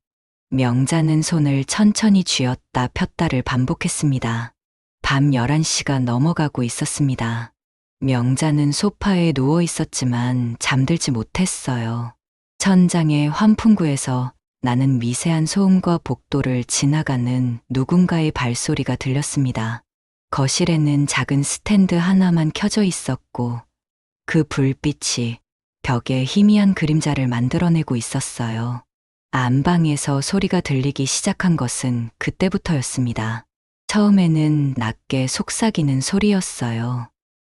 명자는 손을 천천히 쥐었다 폈다를 반복했습니다. 밤 11시가 넘어가고 있었습니다. 명자는 소파에 누워 있었지만 잠들지 못했어요. 천장의 환풍구에서 나는 미세한 소음과 복도를 지나가는 누군가의 발소리가 들렸습니다. 거실에는 작은 스탠드 하나만 켜져 있었고 그 불빛이 벽에 희미한 그림자를 만들어내고 있었어요. 안방에서 소리가 들리기 시작한 것은 그때부터였습니다. 처음에는 낮게 속삭이는 소리였어요.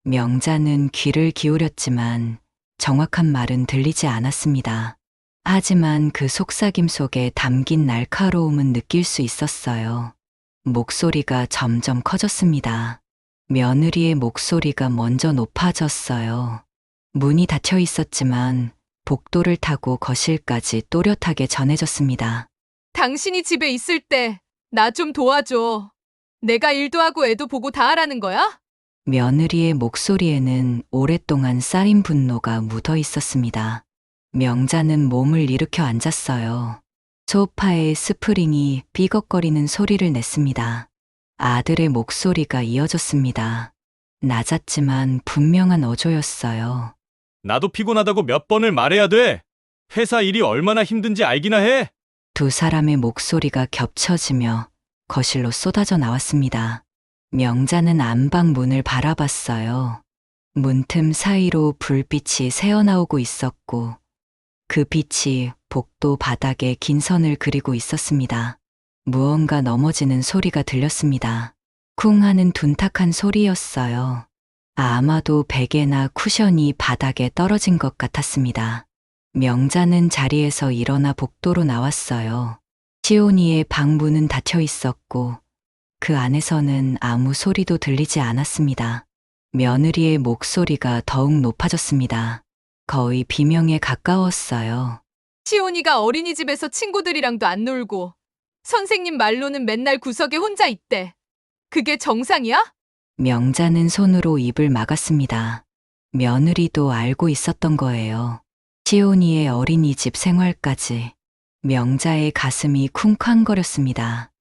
명자는 귀를 기울였지만 정확한 말은 들리지 않았습니다. 하지만 그 속삭임 속에 담긴 날카로움은 느낄 수 있었어요. 목소리가 점점 커졌습니다. 며느리의 목소리가 먼저 높아졌어요. 문이 닫혀 있었지만 복도를 타고 거실까지 또렷하게 전해졌습니다. 당신이 집에 있을 때 나 좀 도와줘. 내가 일도 하고 애도 보고 다 하라는 거야? 며느리의 목소리에는 오랫동안 쌓인 분노가 묻어 있었습니다. 명자는 몸을 일으켜 앉았어요. 소파의 스프링이 삐걱거리는 소리를 냈습니다. 아들의 목소리가 이어졌습니다. 낮았지만 분명한 어조였어요. 나도 피곤하다고 몇 번을 말해야 돼. 회사 일이 얼마나 힘든지 알기나 해. 두 사람의 목소리가 겹쳐지며 거실로 쏟아져 나왔습니다. 명자는 안방 문을 바라봤어요. 문틈 사이로 불빛이 새어나오고 있었고 그 빛이 복도 바닥에 긴 선을 그리고 있었습니다. 무언가 넘어지는 소리가 들렸습니다. 쿵 하는 둔탁한 소리였어요. 아마도 베개나 쿠션이 바닥에 떨어진 것 같았습니다. 명자는 자리에서 일어나 복도로 나왔어요. 시온이의 방 문은 닫혀 있었고 그 안에서는 아무 소리도 들리지 않았습니다. 며느리의 목소리가 더욱 높아졌습니다. 거의 비명에 가까웠어요. 시온이가 어린이집에서 친구들이랑도 안 놀고 선생님 말로는 맨날 구석에 혼자 있대. 그게 정상이야? 명자는 손으로 입을 막았습니다. 며느리도 알고 있었던 거예요. 시온이의 어린이집 생활까지. 명자의 가슴이 쿵쾅거렸습니다.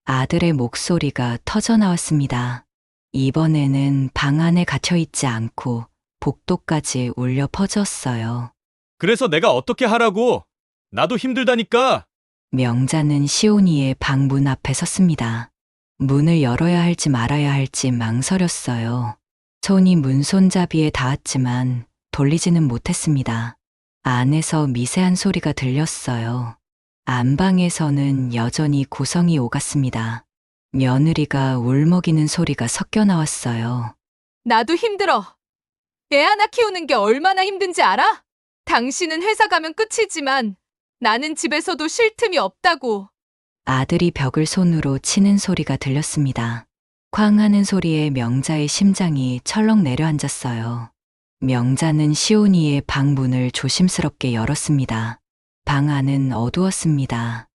아들의 목소리가 터져나왔습니다. 이번에는 방 안에 갇혀있지 않고 복도까지 울려 퍼졌어요. 그래서 내가 어떻게 하라고? 나도 힘들다니까. 명자는 시온이의 방 문 앞에 섰습니다. 문을 열어야 할지 말아야 할지 망설였어요. 손이 문 손잡이에 닿았지만 돌리지는 못했습니다. 안에서 미세한 소리가 들렸어요. 안방에서는 여전히 고성이 오갔습니다. 며느리가 울먹이는 소리가 섞여 나왔어요. 나도 힘들어. 애 하나 키우는 게 얼마나 힘든지 알아? 당신은 회사 가면 끝이지만 나는 집에서도 쉴 틈이 없다고. 아들이 벽을 손으로 치는 소리가 들렸습니다. 쾅 하는 소리에 명자의 심장이 철렁 내려앉았어요. 명자는 시온이의 방 문을 조심스럽게 열었습니다. 방 안은 어두웠습니다.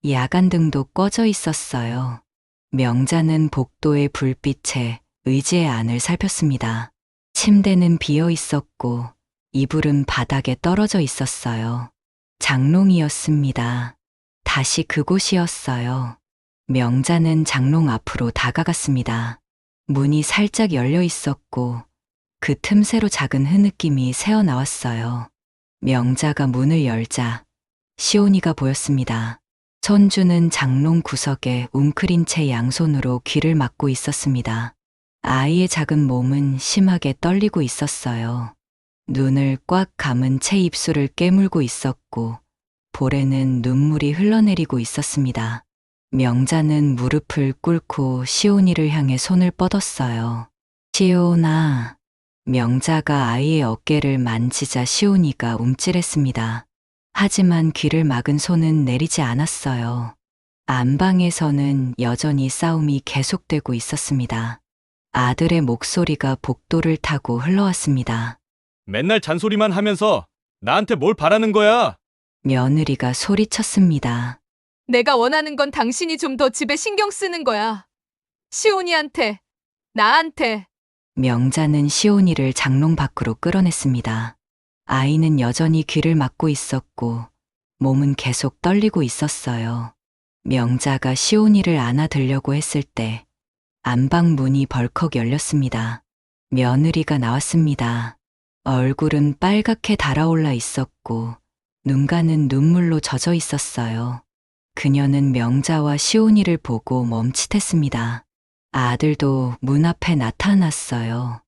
야간등도 꺼져 있었어요. 명자는 복도의 불빛에 의지의 안을 살폈습니다. 침대는 비어 있었고 이불은 바닥에 떨어져 있었어요. 장롱이었습니다. 다시 그곳이었어요. 명자는 장롱 앞으로 다가갔습니다. 문이 살짝 열려 있었고 그 틈새로 작은 흐느낌이 새어나왔어요. 명자가 문을 열자 시온이가 보였습니다. 손주는 장롱 구석에 웅크린 채 양손으로 귀를 막고 있었습니다. 아이의 작은 몸은 심하게 떨리고 있었어요. 눈을 꽉 감은 채 입술을 깨물고 있었고 볼에는 눈물이 흘러내리고 있었습니다. 명자는 무릎을 꿇고 시온이를 향해 손을 뻗었어요. 시온아. 명자가 아이의 어깨를 만지자 시온이가 움찔했습니다. 하지만 귀를 막은 손은 내리지 않았어요. 안방에서는 여전히 싸움이 계속되고 있었습니다. 아들의 목소리가 복도를 타고 흘러왔습니다. 맨날 잔소리만 하면서 나한테 뭘 바라는 거야? 며느리가 소리쳤습니다. 내가 원하는 건 당신이 좀 더 집에 신경 쓰는 거야. 시온이한테, 나한테. 명자는 시온이를 장롱 밖으로 끌어냈습니다. 아이는 여전히 귀를 막고 있었고 몸은 계속 떨리고 있었어요. 명자가 시온이를 안아들려고 했을 때 안방 문이 벌컥 열렸습니다. 며느리가 나왔습니다. 얼굴은 빨갛게 달아올라 있었고 눈가는 눈물로 젖어 있었어요. 그녀는 명자와 시온이를 보고 멈칫했습니다. 아들도 문 앞에 나타났어요.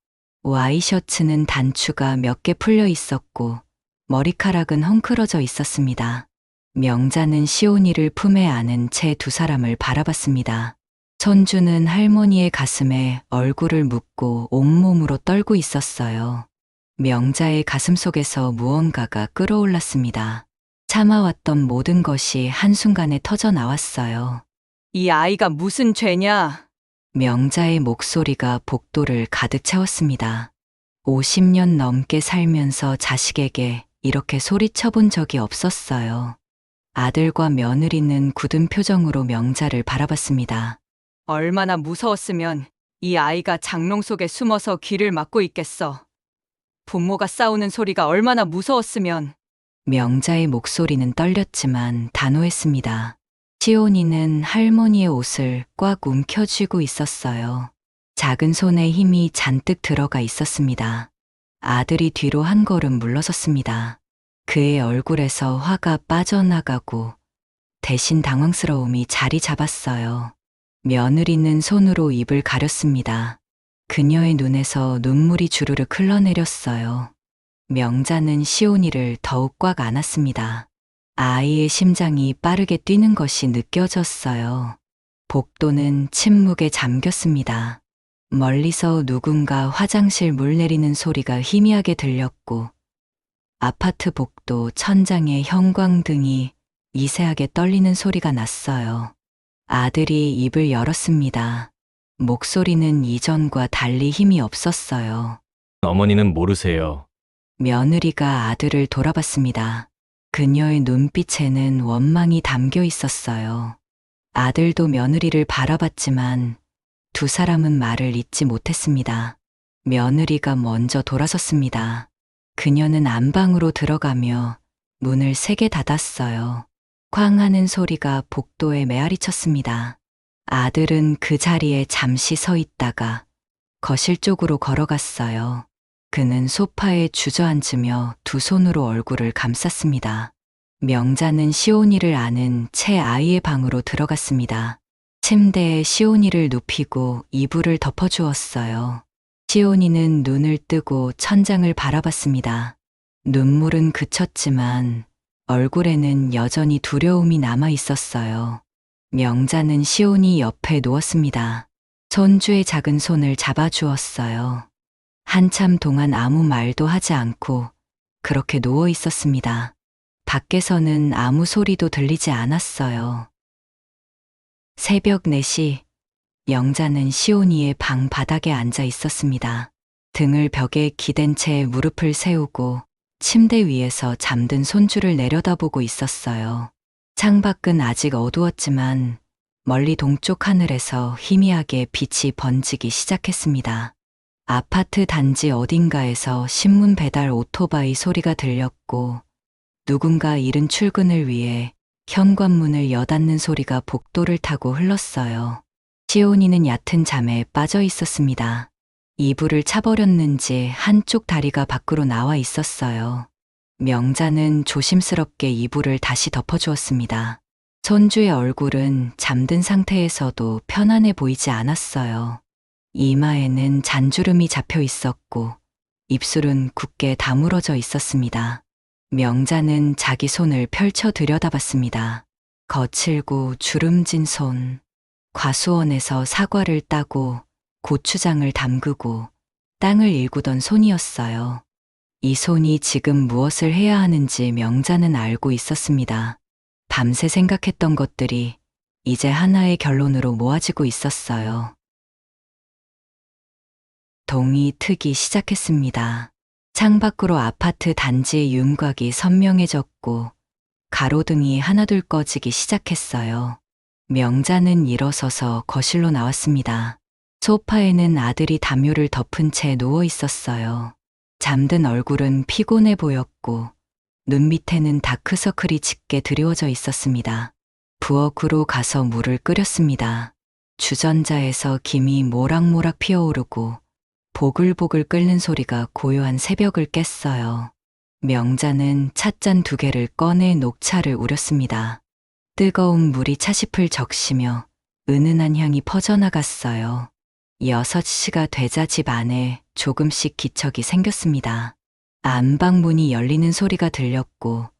와이셔츠는 단추가 몇 개 풀려 있었고 머리카락은 헝클어져 있었습니다. 명자는 시온이를 품에 안은 채 두 사람을 바라봤습니다. 손주는 할머니의 가슴에 얼굴을 묻고 온몸으로 떨고 있었어요. 명자의 가슴 속에서 무언가가 끓어올랐습니다. 참아왔던 모든 것이 한순간에 터져 나왔어요. 이 아이가 무슨 죄냐? 명자의 목소리가 복도를 가득 채웠습니다. 50년 넘게 살면서 자식에게 이렇게 소리쳐본 적이 없었어요. 아들과 며느리는 굳은 표정으로 명자를 바라봤습니다. 얼마나 무서웠으면 이 아이가 장롱 속에 숨어서 귀를 막고 있겠어. 부모가 싸우는 소리가 얼마나 무서웠으면. 명자의 목소리는 떨렸지만 단호했습니다. 시온이는 할머니의 옷을 꽉 움켜쥐고 있었어요. 작은 손에 힘이 잔뜩 들어가 있었습니다. 아들이 뒤로 한 걸음 물러섰습니다. 그의 얼굴에서 화가 빠져나가고 대신 당황스러움이 자리 잡았어요. 며느리는 손으로 입을 가렸습니다. 그녀의 눈에서 눈물이 주르륵 흘러내렸어요. 명자는 시온이를 더욱 꽉 안았습니다. 아이의 심장이 빠르게 뛰는 것이 느껴졌어요. 복도는 침묵에 잠겼습니다. 멀리서 누군가 화장실 물 내리는 소리가 희미하게 들렸고 아파트 복도 천장의 형광등이 미세하게 떨리는 소리가 났어요. 아들이 입을 열었습니다. 목소리는 이전과 달리 힘이 없었어요. 어머니는 모르세요. 며느리가 아들을 돌아봤습니다. 그녀의 눈빛에는 원망이 담겨 있었어요. 아들도 며느리를 바라봤지만 두 사람은 말을 잇지 못했습니다. 며느리가 먼저 돌아섰습니다. 그녀는 안방으로 들어가며 문을 세게 닫았어요. 쾅 하는 소리가 복도에 메아리쳤습니다. 아들은 그 자리에 잠시 서 있다가 거실 쪽으로 걸어갔어요. 그는 소파에 주저앉으며 두 손으로 얼굴을 감쌌습니다. 명자는 시온이를 안은 채 아이의 방으로 들어갔습니다. 침대에 시온이를 눕히고 이불을 덮어주었어요. 시온이는 눈을 뜨고 천장을 바라봤습니다. 눈물은 그쳤지만 얼굴에는 여전히 두려움이 남아 있었어요. 명자는 시온이 옆에 누웠습니다. 손주의 작은 손을 잡아주었어요. 한참 동안 아무 말도 하지 않고 그렇게 누워 있었습니다. 밖에서는 아무 소리도 들리지 않았어요. 새벽 4시, 명자는 시온이의 방 바닥에 앉아 있었습니다. 등을 벽에 기댄 채 무릎을 세우고 침대 위에서 잠든 손주를 내려다보고 있었어요. 창밖은 아직 어두웠지만 멀리 동쪽 하늘에서 희미하게 빛이 번지기 시작했습니다. 아파트 단지 어딘가에서 신문 배달 오토바이 소리가 들렸고 누군가 이른 출근을 위해 현관문을 여닫는 소리가 복도를 타고 흘렀어요. 시온이는 얕은 잠에 빠져 있었습니다. 이불을 차버렸는지 한쪽 다리가 밖으로 나와 있었어요. 명자는 조심스럽게 이불을 다시 덮어주었습니다. 손주의 얼굴은 잠든 상태에서도 편안해 보이지 않았어요. 이마에는 잔주름이 잡혀 있었고 입술은 굳게 다물어져 있었습니다. 명자는 자기 손을 펼쳐 들여다봤습니다. 거칠고 주름진 손. 과수원에서 사과를 따고 고추장을 담그고 땅을 일구던 손이었어요. 이 손이 지금 무엇을 해야 하는지 명자는 알고 있었습니다. 밤새 생각했던 것들이 이제 하나의 결론으로 모아지고 있었어요. 동이 트기 시작했습니다. 창밖으로 아파트 단지의 윤곽이 선명해졌고 가로등이 하나둘 꺼지기 시작했어요. 명자는 일어서서 거실로 나왔습니다. 소파에는 아들이 담요를 덮은 채 누워 있었어요. 잠든 얼굴은 피곤해 보였고 눈 밑에는 다크서클이 짙게 드리워져 있었습니다. 부엌으로 가서 물을 끓였습니다. 주전자에서 김이 모락모락 피어오르고 보글보글 끓는 소리가 고요한 새벽을 깼어요. 명자는 찻잔 2개를 꺼내 녹차를 우렸습니다. 뜨거운 물이 차심을 적시며 은은한 향이 퍼져나갔어요. 6시가 되자 집 안에 조금씩 기척이 생겼습니다. 안방문이 열리는 소리가 들렸고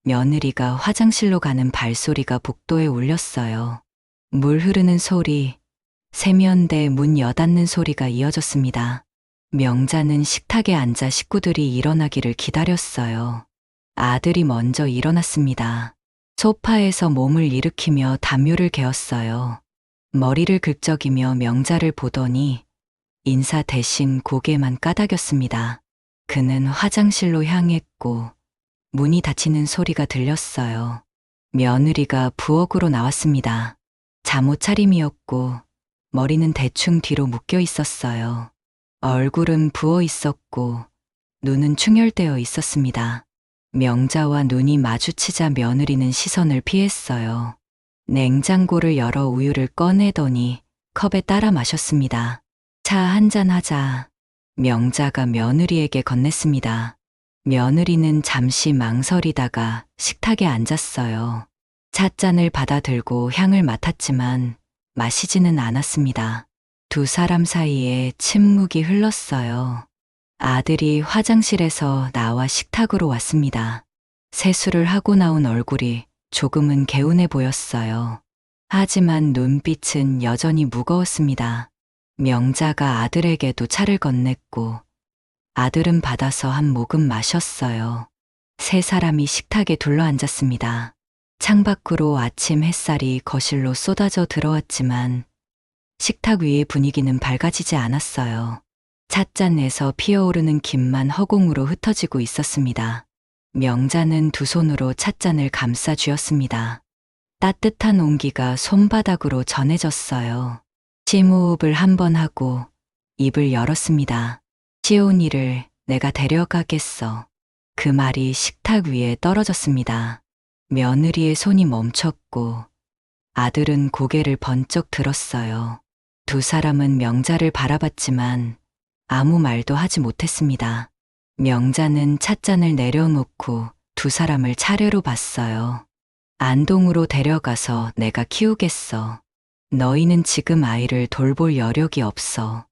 며느리가 화장실로 가는 발소리가 복도에 울렸어요. 물 흐르는 소리, 세면대 문 여닫는 소리가 이어졌습니다. 명자는 식탁에 앉아 식구들이 일어나기를 기다렸어요. 아들이 먼저 일어났습니다. 소파에서 몸을 일으키며 담요를 개었어요. 머리를 긁적이며 명자를 보더니 인사 대신 고개만 까닥였습니다. 그는 화장실로 향했고 문이 닫히는 소리가 들렸어요. 며느리가 부엌으로 나왔습니다. 잠옷 차림이었고 머리는 대충 뒤로 묶여 있었어요. 얼굴은 부어 있었고 눈은 충혈되어 있었습니다. 명자와 눈이 마주치자 며느리는 시선을 피했어요. 냉장고를 열어 우유를 꺼내더니 컵에 따라 마셨습니다. 차 한잔 하자. 명자가 며느리에게 건넸습니다. 며느리는 잠시 망설이다가 식탁에 앉았어요. 찻잔을 받아들고 향을 맡았지만 마시지는 않았습니다. 2사람 사이에 침묵이 흘렀어요. 아들이 화장실에서 나와 식탁으로 왔습니다. 세수를 하고 나온 얼굴이 조금은 개운해 보였어요. 하지만 눈빛은 여전히 무거웠습니다. 명자가 아들에게도 차를 건넸고 아들은 받아서 한 모금 마셨어요. 3사람이 식탁에 둘러앉았습니다. 창밖으로 아침 햇살이 거실로 쏟아져 들어왔지만 식탁 위의 분위기는 밝아지지 않았어요. 찻잔에서 피어오르는 김만 허공으로 흩어지고 있었습니다. 명자는 2 손으로 찻잔을 감싸 쥐었습니다. 따뜻한 온기가 손바닥으로 전해졌어요. 심호흡을 1번 하고 입을 열었습니다. 시온이를 내가 데려가겠어. 그 말이 식탁 위에 떨어졌습니다. 며느리의 손이 멈췄고 아들은 고개를 번쩍 들었어요. 2사람은 명자를 바라봤지만 아무 말도 하지 못했습니다. 명자는 찻잔을 내려놓고 2사람을 차례로 봤어요. 안동으로 데려가서 내가 키우겠어. 너희는 지금 아이를 돌볼 여력이 없어.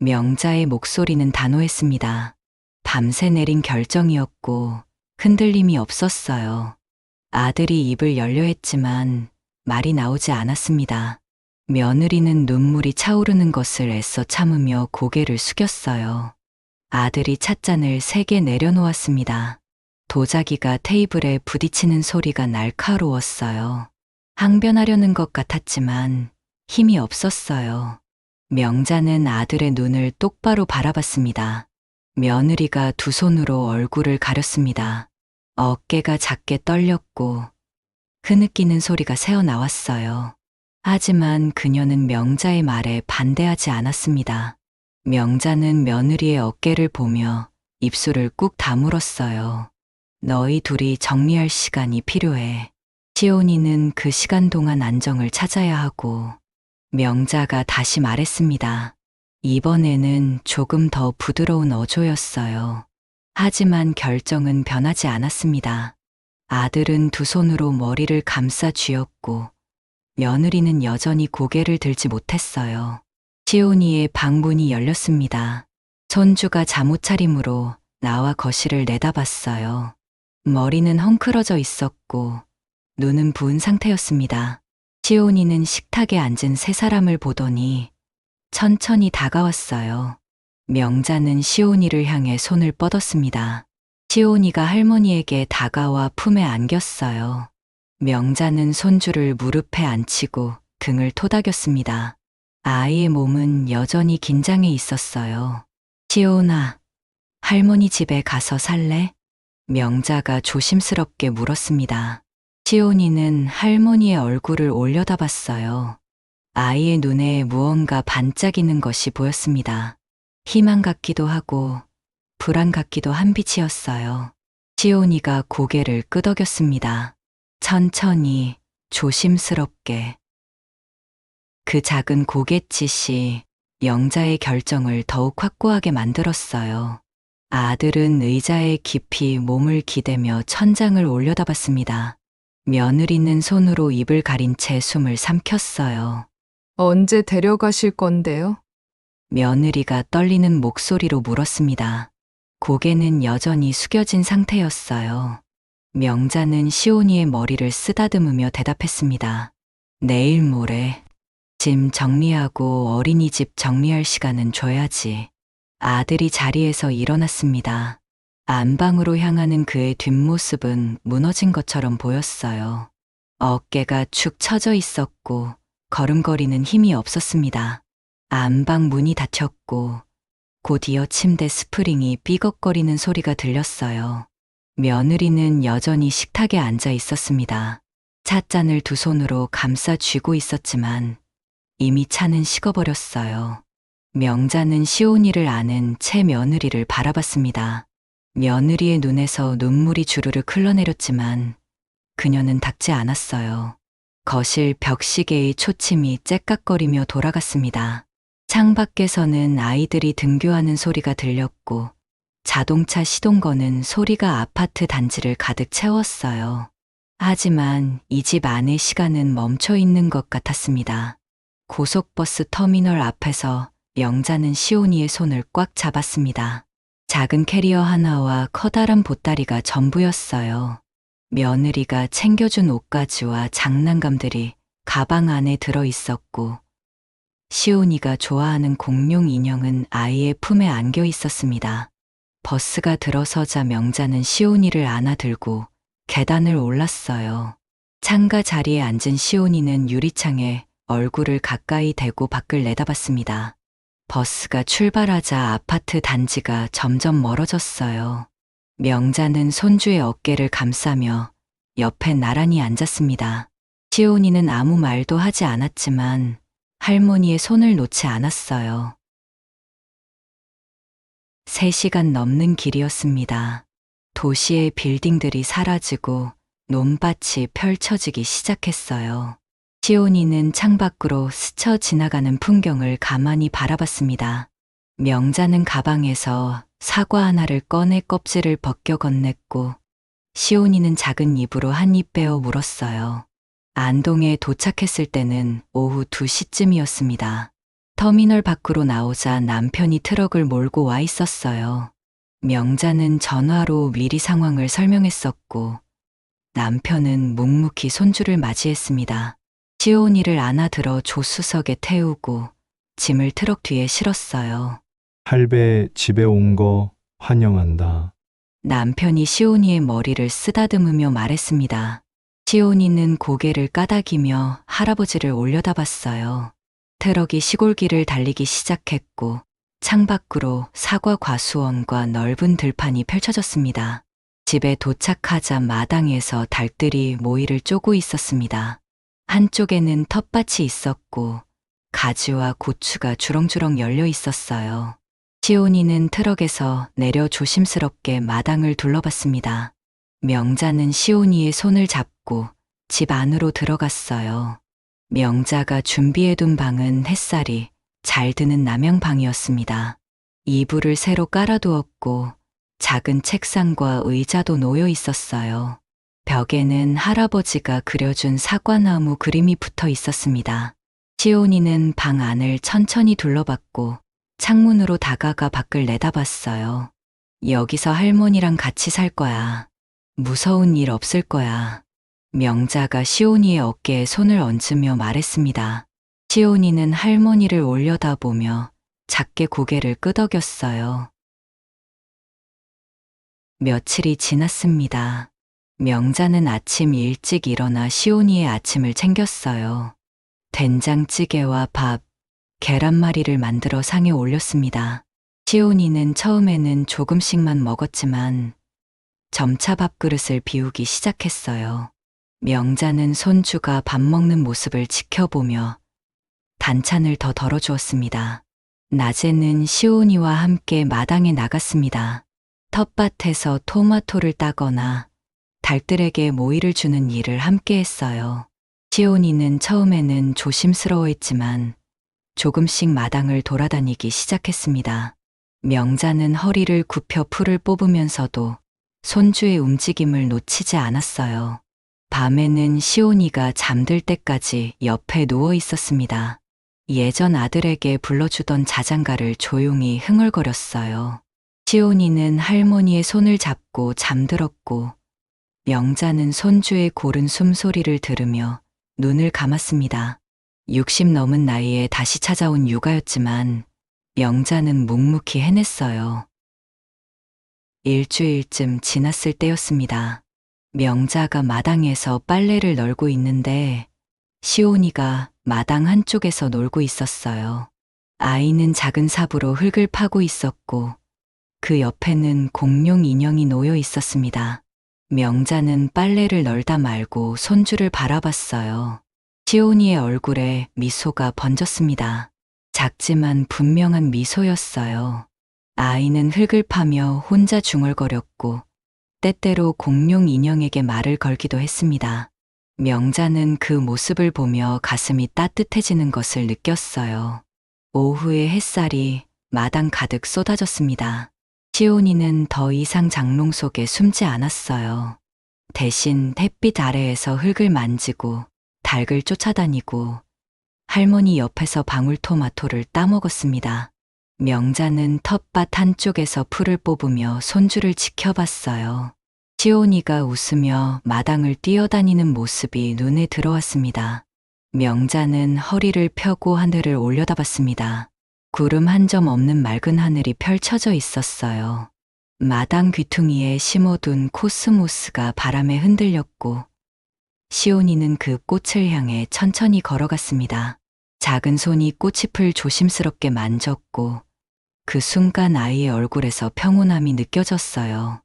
명자의 목소리는 단호했습니다. 밤새 내린 결정이었고 흔들림이 없었어요. 아들이 입을 열려 했지만 말이 나오지 않았습니다. 며느리는 눈물이 차오르는 것을 애써 참으며 고개를 숙였어요. 아들이 찻잔을 3개 내려놓았습니다. 도자기가 테이블에 부딪히는 소리가 날카로웠어요. 항변하려는 것 같았지만 힘이 없었어요. 명자는 아들의 눈을 똑바로 바라봤습니다. 며느리가 2 손으로 얼굴을 가렸습니다. 어깨가 작게 떨렸고 흐느끼는 소리가 새어나왔어요. 하지만 그녀는 명자의 말에 반대하지 않았습니다. 명자는 며느리의 어깨를 보며 입술을 꾹 다물었어요. 너희 둘이 정리할 시간이 필요해. 시온이는 그 시간 동안 안정을 찾아야 하고 명자가 다시 말했습니다. 이번에는 조금 더 부드러운 어조였어요. 하지만 결정은 변하지 않았습니다. 아들은 2 손으로 머리를 감싸 쥐었고 며느리는 여전히 고개를 들지 못했어요. 시온이의 방문이 열렸습니다. 손주가 잠옷 차림으로 나와 거실을 내다봤어요. 머리는 헝클어져 있었고 눈은 부은 상태였습니다. 시온이는 식탁에 앉은 3사람을 보더니 천천히 다가왔어요. 명자는 시온이를 향해 손을 뻗었습니다. 시온이가 할머니에게 다가와 품에 안겼어요. 명자는 손주를 무릎에 앉히고 등을 토닥였습니다. 아이의 몸은 여전히 긴장해 있었어요. 시온아, 할머니 집에 가서 살래? 명자가 조심스럽게 물었습니다. 시온이는 할머니의 얼굴을 올려다봤어요. 아이의 눈에 무언가 반짝이는 것이 보였습니다. 희망 같기도 하고 불안 같기도 한 빛이었어요. 시온이가 고개를 끄덕였습니다. 천천히, 조심스럽게. 그 작은 고갯짓이 명자의 결정을 더욱 확고하게 만들었어요. 아들은 의자에 깊이 몸을 기대며 천장을 올려다봤습니다. 며느리는 손으로 입을 가린 채 숨을 삼켰어요. 언제 데려가실 건데요? 며느리가 떨리는 목소리로 물었습니다. 고개는 여전히 숙여진 상태였어요. 명자는 시온이의 머리를 쓰다듬으며 대답했습니다. 내일 모레. 짐 정리하고 어린이집 정리할 시간은 줘야지. 아들이 자리에서 일어났습니다. 안방으로 향하는 그의 뒷모습은 무너진 것처럼 보였어요. 어깨가 축 처져 있었고 걸음걸이는 힘이 없었습니다. 안방 문이 닫혔고 곧이어 침대 스프링이 삐걱거리는 소리가 들렸어요. 며느리는 여전히 식탁에 앉아 있었습니다. 찻잔을 두 손으로 감싸 쥐고 있었지만 이미 차는 식어버렸어요. 명자는 시온이를 아는 채 며느리를 바라봤습니다. 며느리의 눈에서 눈물이 주르륵 흘러내렸지만 그녀는 닦지 않았어요. 거실 벽시계의 초침이 째깍거리며 돌아갔습니다. 창밖에서는 아이들이 등교하는 소리가 들렸고 자동차 시동 거는 소리가 아파트 단지를 가득 채웠어요. 하지만 이 집 안의 시간은 멈춰 있는 것 같았습니다. 고속버스 터미널 앞에서 명자는 시온이의 손을 꽉 잡았습니다. 작은 캐리어 하나와 커다란 보따리가 전부였어요. 며느리가 챙겨준 옷가지와 장난감들이 가방 안에 들어 있었고 시온이가 좋아하는 공룡 인형은 아이의 품에 안겨 있었습니다. 버스가 들어서자 명자는 시온이를 안아들고 계단을 올랐어요. 창가 자리에 앉은 시온이는 유리창에 얼굴을 가까이 대고 밖을 내다봤습니다. 버스가 출발하자 아파트 단지가 점점 멀어졌어요. 명자는 손주의 어깨를 감싸며 옆에 나란히 앉았습니다. 시온이는 아무 말도 하지 않았지만 할머니의 손을 놓지 않았어요. 3시간 넘는 길이었습니다. 도시의 빌딩들이 사라지고 논밭이 펼쳐지기 시작했어요. 시온이는 창밖으로 스쳐 지나가는 풍경을 가만히 바라봤습니다. 명자는 가방에서 사과 하나를 꺼내 껍질을 벗겨 건넸고 시온이는 작은 입으로 한 입 빼어 물었어요. 안동에 도착했을 때는 오후 2시쯤이었습니다. 터미널 밖으로 나오자 남편이 트럭을 몰고 와 있었어요. 명자는 전화로 미리 상황을 설명했었고 남편은 묵묵히 손주를 맞이했습니다. 시온이를 안아들어 조수석에 태우고 짐을 트럭 뒤에 실었어요. 할배 집에 온 거 환영한다. 남편이 시온이의 머리를 쓰다듬으며 말했습니다. 시온이는 고개를 까닥이며 할아버지를 올려다봤어요. 트럭이 시골길을 달리기 시작했고 창밖으로 사과 과수원과 넓은 들판이 펼쳐졌습니다. 집에 도착하자 마당에서 닭들이 모이를 쪼고 있었습니다. 한쪽에는 텃밭이 있었고 가지와 고추가 주렁주렁 열려 있었어요. 시온이는 트럭에서 내려 조심스럽게 마당을 둘러봤습니다. 명자는 시온이의 손을 잡고 집 안으로 들어갔어요. 명자가 준비해둔 방은 햇살이 잘 드는 남영방이었습니다. 이불을 새로 깔아두었고 작은 책상과 의자도 놓여 있었어요. 벽에는 할아버지가 그려준 사과나무 그림이 붙어 있었습니다. 시온이는 방 안을 천천히 둘러봤고 창문으로 다가가 밖을 내다봤어요. 여기서 할머니랑 같이 살 거야. 무서운 일 없을 거야. 명자가 시온이의 어깨에 손을 얹으며 말했습니다. 시온이는 할머니를 올려다보며 작게 고개를 끄덕였어요. 며칠이 지났습니다. 명자는 아침 일찍 일어나 시온이의 아침을 챙겼어요. 된장찌개와 밥, 계란말이를 만들어 상에 올렸습니다. 시온이는 처음에는 조금씩만 먹었지만 점차 밥그릇을 비우기 시작했어요. 명자는 손주가 밥 먹는 모습을 지켜보며 반찬을 더 덜어주었습니다. 낮에는 시온이와 함께 마당에 나갔습니다. 텃밭에서 토마토를 따거나 닭들에게 모이를 주는 일을 함께 했어요. 시온이는 처음에는 조심스러워했지만 조금씩 마당을 돌아다니기 시작했습니다. 명자는 허리를 굽혀 풀을 뽑으면서도 손주의 움직임을 놓치지 않았어요. 밤에는 시온이가 잠들 때까지 옆에 누워 있었습니다. 예전 아들에게 불러주던 자장가를 조용히 흥얼거렸어요. 시온이는 할머니의 손을 잡고 잠들었고 명자는 손주의 고른 숨소리를 들으며 눈을 감았습니다. 60 넘은 나이에 다시 찾아온 육아였지만 명자는 묵묵히 해냈어요. 일주일쯤 지났을 때였습니다. 명자가 마당에서 빨래를 널고 있는데 시온이가 마당 한쪽에서 놀고 있었어요. 아이는 작은 삽으로 흙을 파고 있었고 그 옆에는 공룡 인형이 놓여 있었습니다. 명자는 빨래를 널다 말고 손주를 바라봤어요. 시온이의 얼굴에 미소가 번졌습니다. 작지만 분명한 미소였어요. 아이는 흙을 파며 혼자 중얼거렸고 때때로 공룡 인형에게 말을 걸기도 했습니다. 명자는 그 모습을 보며 가슴이 따뜻해지는 것을 느꼈어요. 오후의 햇살이 마당 가득 쏟아졌습니다. 시온이는 더 이상 장롱 속에 숨지 않았어요. 대신 햇빛 아래에서 흙을 만지고 닭을 쫓아다니고 할머니 옆에서 방울토마토를 따먹었습니다. 명자는 텃밭 한쪽에서 풀을 뽑으며 손주를 지켜봤어요. 시온이가 웃으며 마당을 뛰어다니는 모습이 눈에 들어왔습니다. 명자는 허리를 펴고 하늘을 올려다봤습니다. 구름 한 점 없는 맑은 하늘이 펼쳐져 있었어요. 마당 귀퉁이에 심어둔 코스모스가 바람에 흔들렸고 시온이는 그 꽃을 향해 천천히 걸어갔습니다. 작은 손이 꽃잎을 조심스럽게 만졌고 그 순간 아이의 얼굴에서 평온함이 느껴졌어요.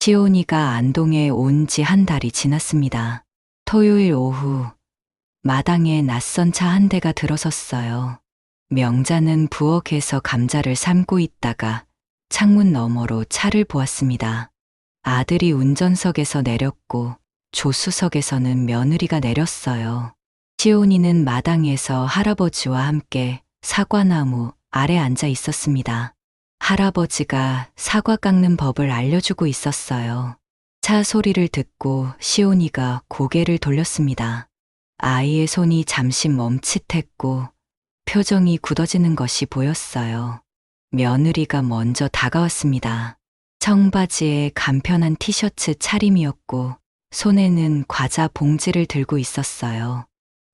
시온이가 안동에 온 지 한 달이 지났습니다. 토요일 오후 마당에 낯선 차 한 대가 들어섰어요. 명자는 부엌에서 감자를 삶고 있다가 창문 너머로 차를 보았습니다. 아들이 운전석에서 내렸고 조수석에서는 며느리가 내렸어요. 시온이는 마당에서 할아버지와 함께 사과나무 아래 앉아 있었습니다. 할아버지가 사과 깎는 법을 알려주고 있었어요. 차 소리를 듣고 시온이가 고개를 돌렸습니다. 아이의 손이 잠시 멈칫했고 표정이 굳어지는 것이 보였어요. 며느리가 먼저 다가왔습니다. 청바지에 간편한 티셔츠 차림이었고 손에는 과자 봉지를 들고 있었어요.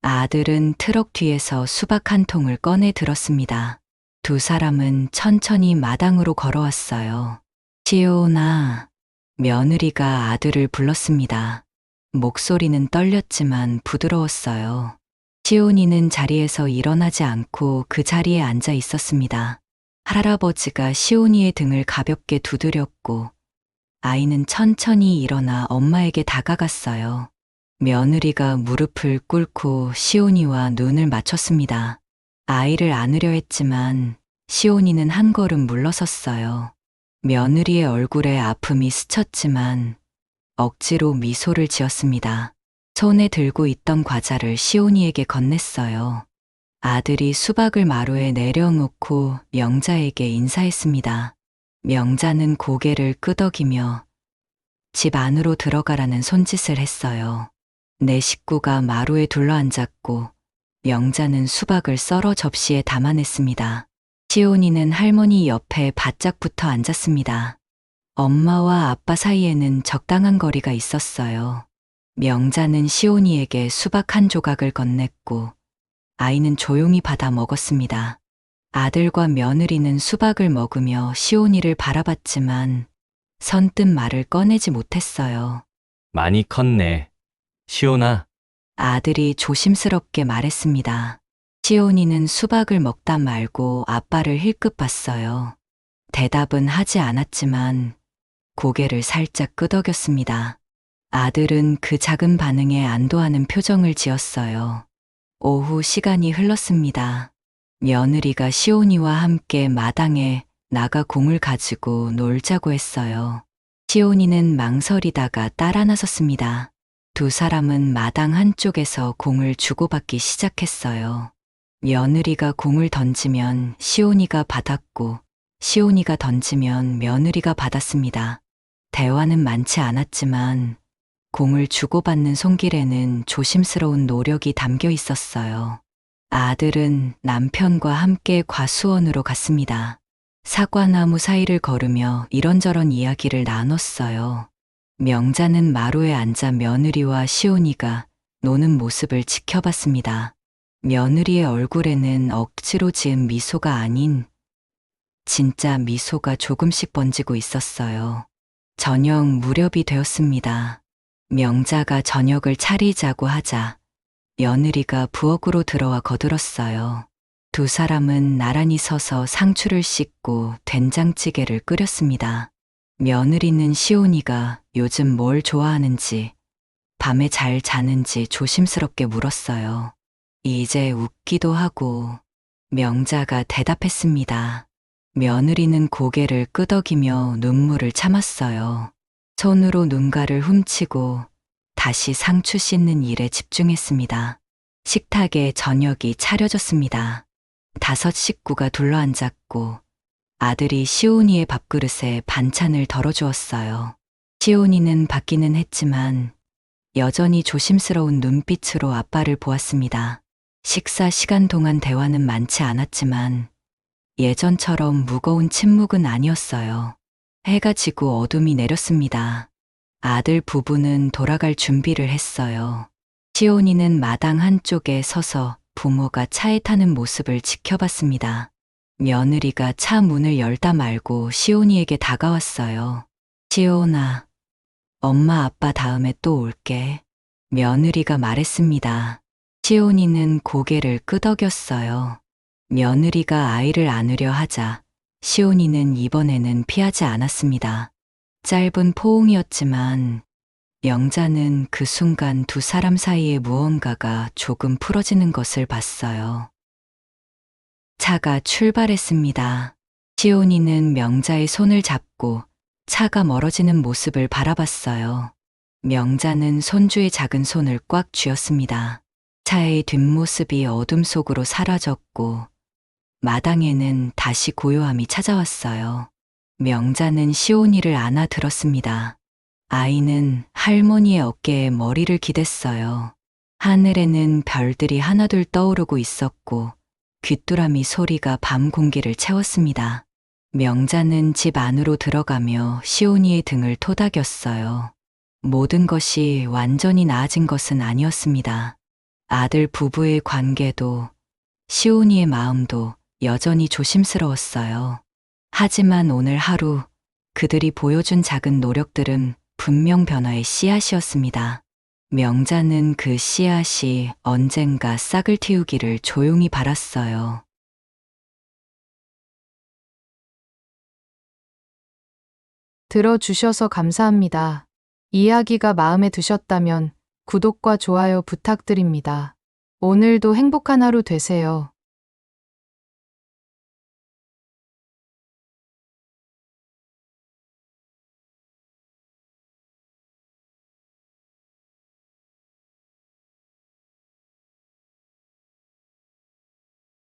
아들은 트럭 뒤에서 수박 한 통을 꺼내 들었습니다. 두 사람은 천천히 마당으로 걸어왔어요. 시온아, 며느리가 아들을 불렀습니다. 목소리는 떨렸지만 부드러웠어요. 시온이는 자리에서 일어나지 않고 그 자리에 앉아 있었습니다. 할아버지가 시온이의 등을 가볍게 두드렸고 아이는 천천히 일어나 엄마에게 다가갔어요. 며느리가 무릎을 꿇고 시온이와 눈을 맞췄습니다. 아이를 안으려 했지만 시온이는 한 걸음 물러섰어요. 며느리의 얼굴에 아픔이 스쳤지만 억지로 미소를 지었습니다. 손에 들고 있던 과자를 시온이에게 건넸어요. 아들이 수박을 마루에 내려놓고 명자에게 인사했습니다. 명자는 고개를 끄덕이며 집 안으로 들어가라는 손짓을 했어요. 내 식구가 마루에 둘러앉았고 명자는 수박을 썰어 접시에 담아냈습니다. 시온이는 할머니 옆에 바짝 붙어 앉았습니다. 엄마와 아빠 사이에는 적당한 거리가 있었어요. 명자는 시온이에게 수박 한 조각을 건넸고 아이는 조용히 받아 먹었습니다. 아들과 며느리는 수박을 먹으며 시온이를 바라봤지만 선뜻 말을 꺼내지 못했어요. 많이 컸네. 시온아, 아들이 조심스럽게 말했습니다. 시온이는 수박을 먹다 말고 아빠를 힐끗 봤어요. 대답은 하지 않았지만 고개를 살짝 끄덕였습니다. 아들은 그 작은 반응에 안도하는 표정을 지었어요. 오후 시간이 흘렀습니다. 며느리가 시온이와 함께 마당에 나가 공을 가지고 놀자고 했어요. 시온이는 망설이다가 따라 나섰습니다. 두 사람은 마당 한쪽에서 공을 주고받기 시작했어요. 며느리가 공을 던지면 시온이가 받았고, 시온이가 던지면 며느리가 받았습니다. 대화는 많지 않았지만 공을 주고받는 손길에는 조심스러운 노력이 담겨 있었어요. 아들은 남편과 함께 과수원으로 갔습니다. 사과나무 사이를 걸으며 이런저런 이야기를 나눴어요. 명자는 마루에 앉아 며느리와 시온이가 노는 모습을 지켜봤습니다. 며느리의 얼굴에는 억지로 지은 미소가 아닌 진짜 미소가 조금씩 번지고 있었어요. 저녁 무렵이 되었습니다. 명자가 저녁을 차리자고 하자 며느리가 부엌으로 들어와 거들었어요. 두 사람은 나란히 서서 상추를 씻고 된장찌개를 끓였습니다. 며느리는 시온이가 요즘 뭘 좋아하는지, 밤에 잘 자는지 조심스럽게 물었어요. 이제 웃기도 하고 명자가 대답했습니다. 며느리는 고개를 끄덕이며 눈물을 참았어요. 손으로 눈가를 훔치고 다시 상추 씻는 일에 집중했습니다. 식탁에 저녁이 차려졌습니다. 5 식구가 둘러앉았고 아들이 시온이의 밥그릇에 반찬을 덜어주었어요. 시온이는 받기는 했지만 여전히 조심스러운 눈빛으로 아빠를 보았습니다. 식사 시간 동안 대화는 많지 않았지만 예전처럼 무거운 침묵은 아니었어요. 해가 지고 어둠이 내렸습니다. 아들 부부는 돌아갈 준비를 했어요. 시온이는 마당 한쪽에 서서 부모가 차에 타는 모습을 지켜봤습니다. 며느리가 차 문을 열다 말고 시온이에게 다가왔어요. 시온아, 엄마 아빠 다음에 또 올게. 며느리가 말했습니다. 시온이는 고개를 끄덕였어요. 며느리가 아이를 안으려 하자 시온이는 이번에는 피하지 않았습니다. 짧은 포옹이었지만 명자는 그 순간 두 사람 사이에 무언가가 조금 풀어지는 것을 봤어요. 차가 출발했습니다. 시온이는 명자의 손을 잡고 차가 멀어지는 모습을 바라봤어요. 명자는 손주의 작은 손을 꽉 쥐었습니다. 차의 뒷모습이 어둠 속으로 사라졌고 마당에는 다시 고요함이 찾아왔어요. 명자는 시온이를 안아들었습니다. 아이는 할머니의 어깨에 머리를 기댔어요. 하늘에는 별들이 하나둘 떠오르고 있었고 귀뚜라미 소리가 밤 공기를 채웠습니다. 명자는 집 안으로 들어가며 시온이의 등을 토닥였어요. 모든 것이 완전히 나아진 것은 아니었습니다. 아들 부부의 관계도 시온이의 마음도 여전히 조심스러웠어요. 하지만 오늘 하루 그들이 보여준 작은 노력들은 분명 변화의 씨앗이었습니다. 명자는 그 씨앗이 언젠가 싹을 틔우기를 조용히 바랐어요. 들어주셔서 감사합니다. 이야기가 마음에 드셨다면 구독과 좋아요 부탁드립니다. 오늘도 행복한 하루 되세요.